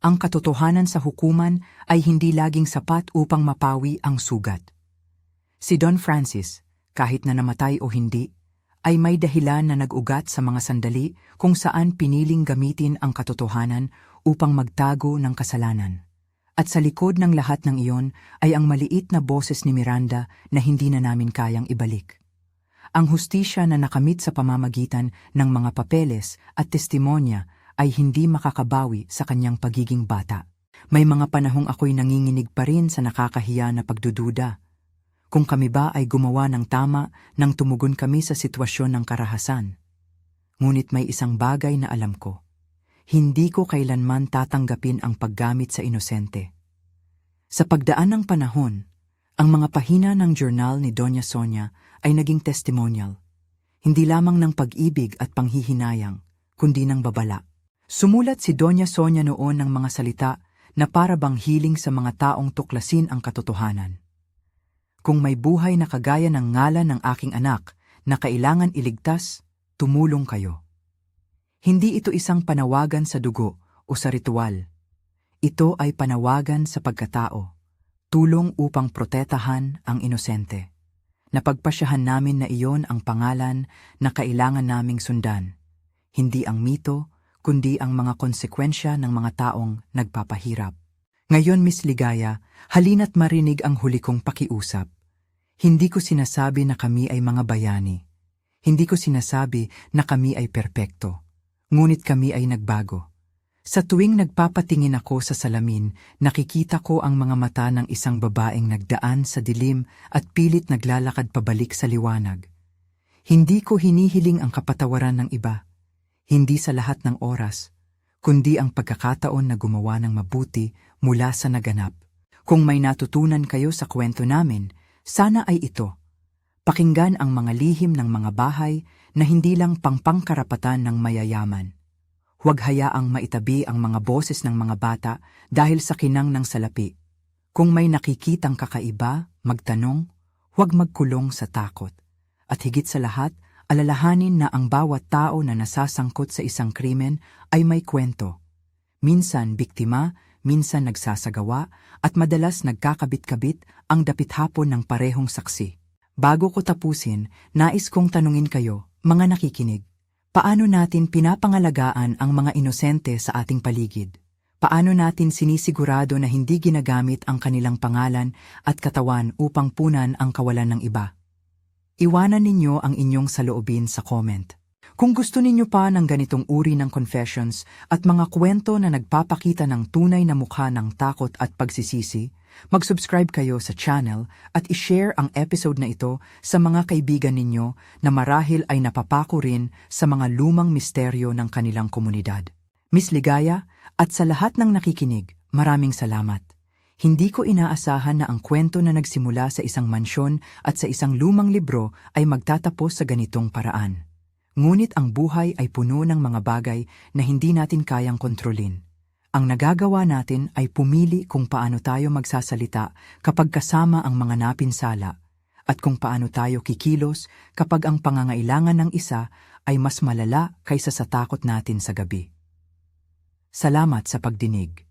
Ang katotohanan sa hukuman ay hindi laging sapat upang mapawi ang sugat. Si Don Francis, kahit na namatay o hindi, ay may dahilan na nag-ugat sa mga sandali kung saan piniling gamitin ang katotohanan upang magtago ng kasalanan. At sa likod ng lahat ng iyon ay ang maliit na boses ni Miranda na hindi na namin kayang ibalik. Ang hustisya na nakamit sa pamamagitan ng mga papeles at testimonya ay hindi makakabawi sa kanyang pagiging bata. May mga panahong ako'y nanginginig pa rin sa nakakahiya na pagdududa. Kung kami ba ay gumawa ng tama nang tumugon kami sa sitwasyon ng karahasan. Ngunit may isang bagay na alam ko. Hindi ko kailanman tatanggapin ang paggamit sa inosente. Sa pagdaan ng panahon, ang mga pahina ng journal ni Doña Sonia ay naging testimonial. Hindi lamang ng pag-ibig at panghihinayang, kundi ng babala. Sumulat si Doña Sonia noon ng mga salita na para bang hiling sa mga taong tuklasin ang katotohanan. Kung may buhay na kagaya ng ngalan ng aking anak na kailangan iligtas, tumulong kayo. Hindi ito isang panawagan sa dugo o sa ritual. Ito ay panawagan sa pagkatao, tulong upang protetahan ang inosente. Napagpasyahan namin na iyon ang pangalan na kailangan naming sundan. Hindi ang mito, kundi ang mga konsekwensya ng mga taong nagpapahirap. Ngayon, Miss Ligaya, halina't marinig ang huli kong pakiusap. Hindi ko sinasabi na kami ay mga bayani. Hindi ko sinasabi na kami ay perpekto. Ngunit kami ay nagbago. Sa tuwing nagpapatingin ako sa salamin, nakikita ko ang mga mata ng isang babaeng nagdaan sa dilim at pilit naglalakad pabalik sa liwanag. Hindi ko hinihiling ang kapatawaran ng iba. Hindi sa lahat ng oras, kundi ang pagkakataon na gumawa ng mabuti mula sa naganap. Kung may natutunan kayo sa kwento namin, sana ay ito. Pakinggan ang mga lihim ng mga bahay na hindi lang pangkarapatan ng mayayaman. Huwag hayaang maitabi ang mga boses ng mga bata dahil sa kinang ng salapi. Kung may nakikitang kakaiba, magtanong, huwag magkulong sa takot. At higit sa lahat, alalahanin na ang bawat tao na nasasangkot sa isang krimen ay may kwento. Minsan biktima, minsan nagsasagawa, at madalas nagkakabit-kabit ang dapit-hapon ng parehong saksi. Bago ko tapusin, nais kong tanungin kayo, mga nakikinig. Paano natin pinapangalagaan ang mga inosente sa ating paligid? Paano natin sinisigurado na hindi ginagamit ang kanilang pangalan at katawan upang punan ang kawalan ng iba? Iwanan ninyo ang inyong saloobin sa comment. Kung gusto ninyo pa ng ganitong uri ng confessions at mga kwento na nagpapakita ng tunay na mukha ng takot at pagsisisi, mag-subscribe kayo sa channel at i-share ang episode na ito sa mga kaibigan ninyo na marahil ay napapako rin sa mga lumang misteryo ng kanilang komunidad. Miss Ligaya, at sa lahat ng nakikinig, maraming salamat. Hindi ko inaasahan na ang kwento na nagsimula sa isang mansyon at sa isang lumang libro ay magtatapos sa ganitong paraan. Ngunit ang buhay ay puno ng mga bagay na hindi natin kayang kontrolin. Ang nagagawa natin ay pumili kung paano tayo magsasalita kapag kasama ang mga napinsala at kung paano tayo kikilos kapag ang pangangailangan ng isa ay mas malala kaysa sa takot natin sa gabi. Salamat sa pagdinig.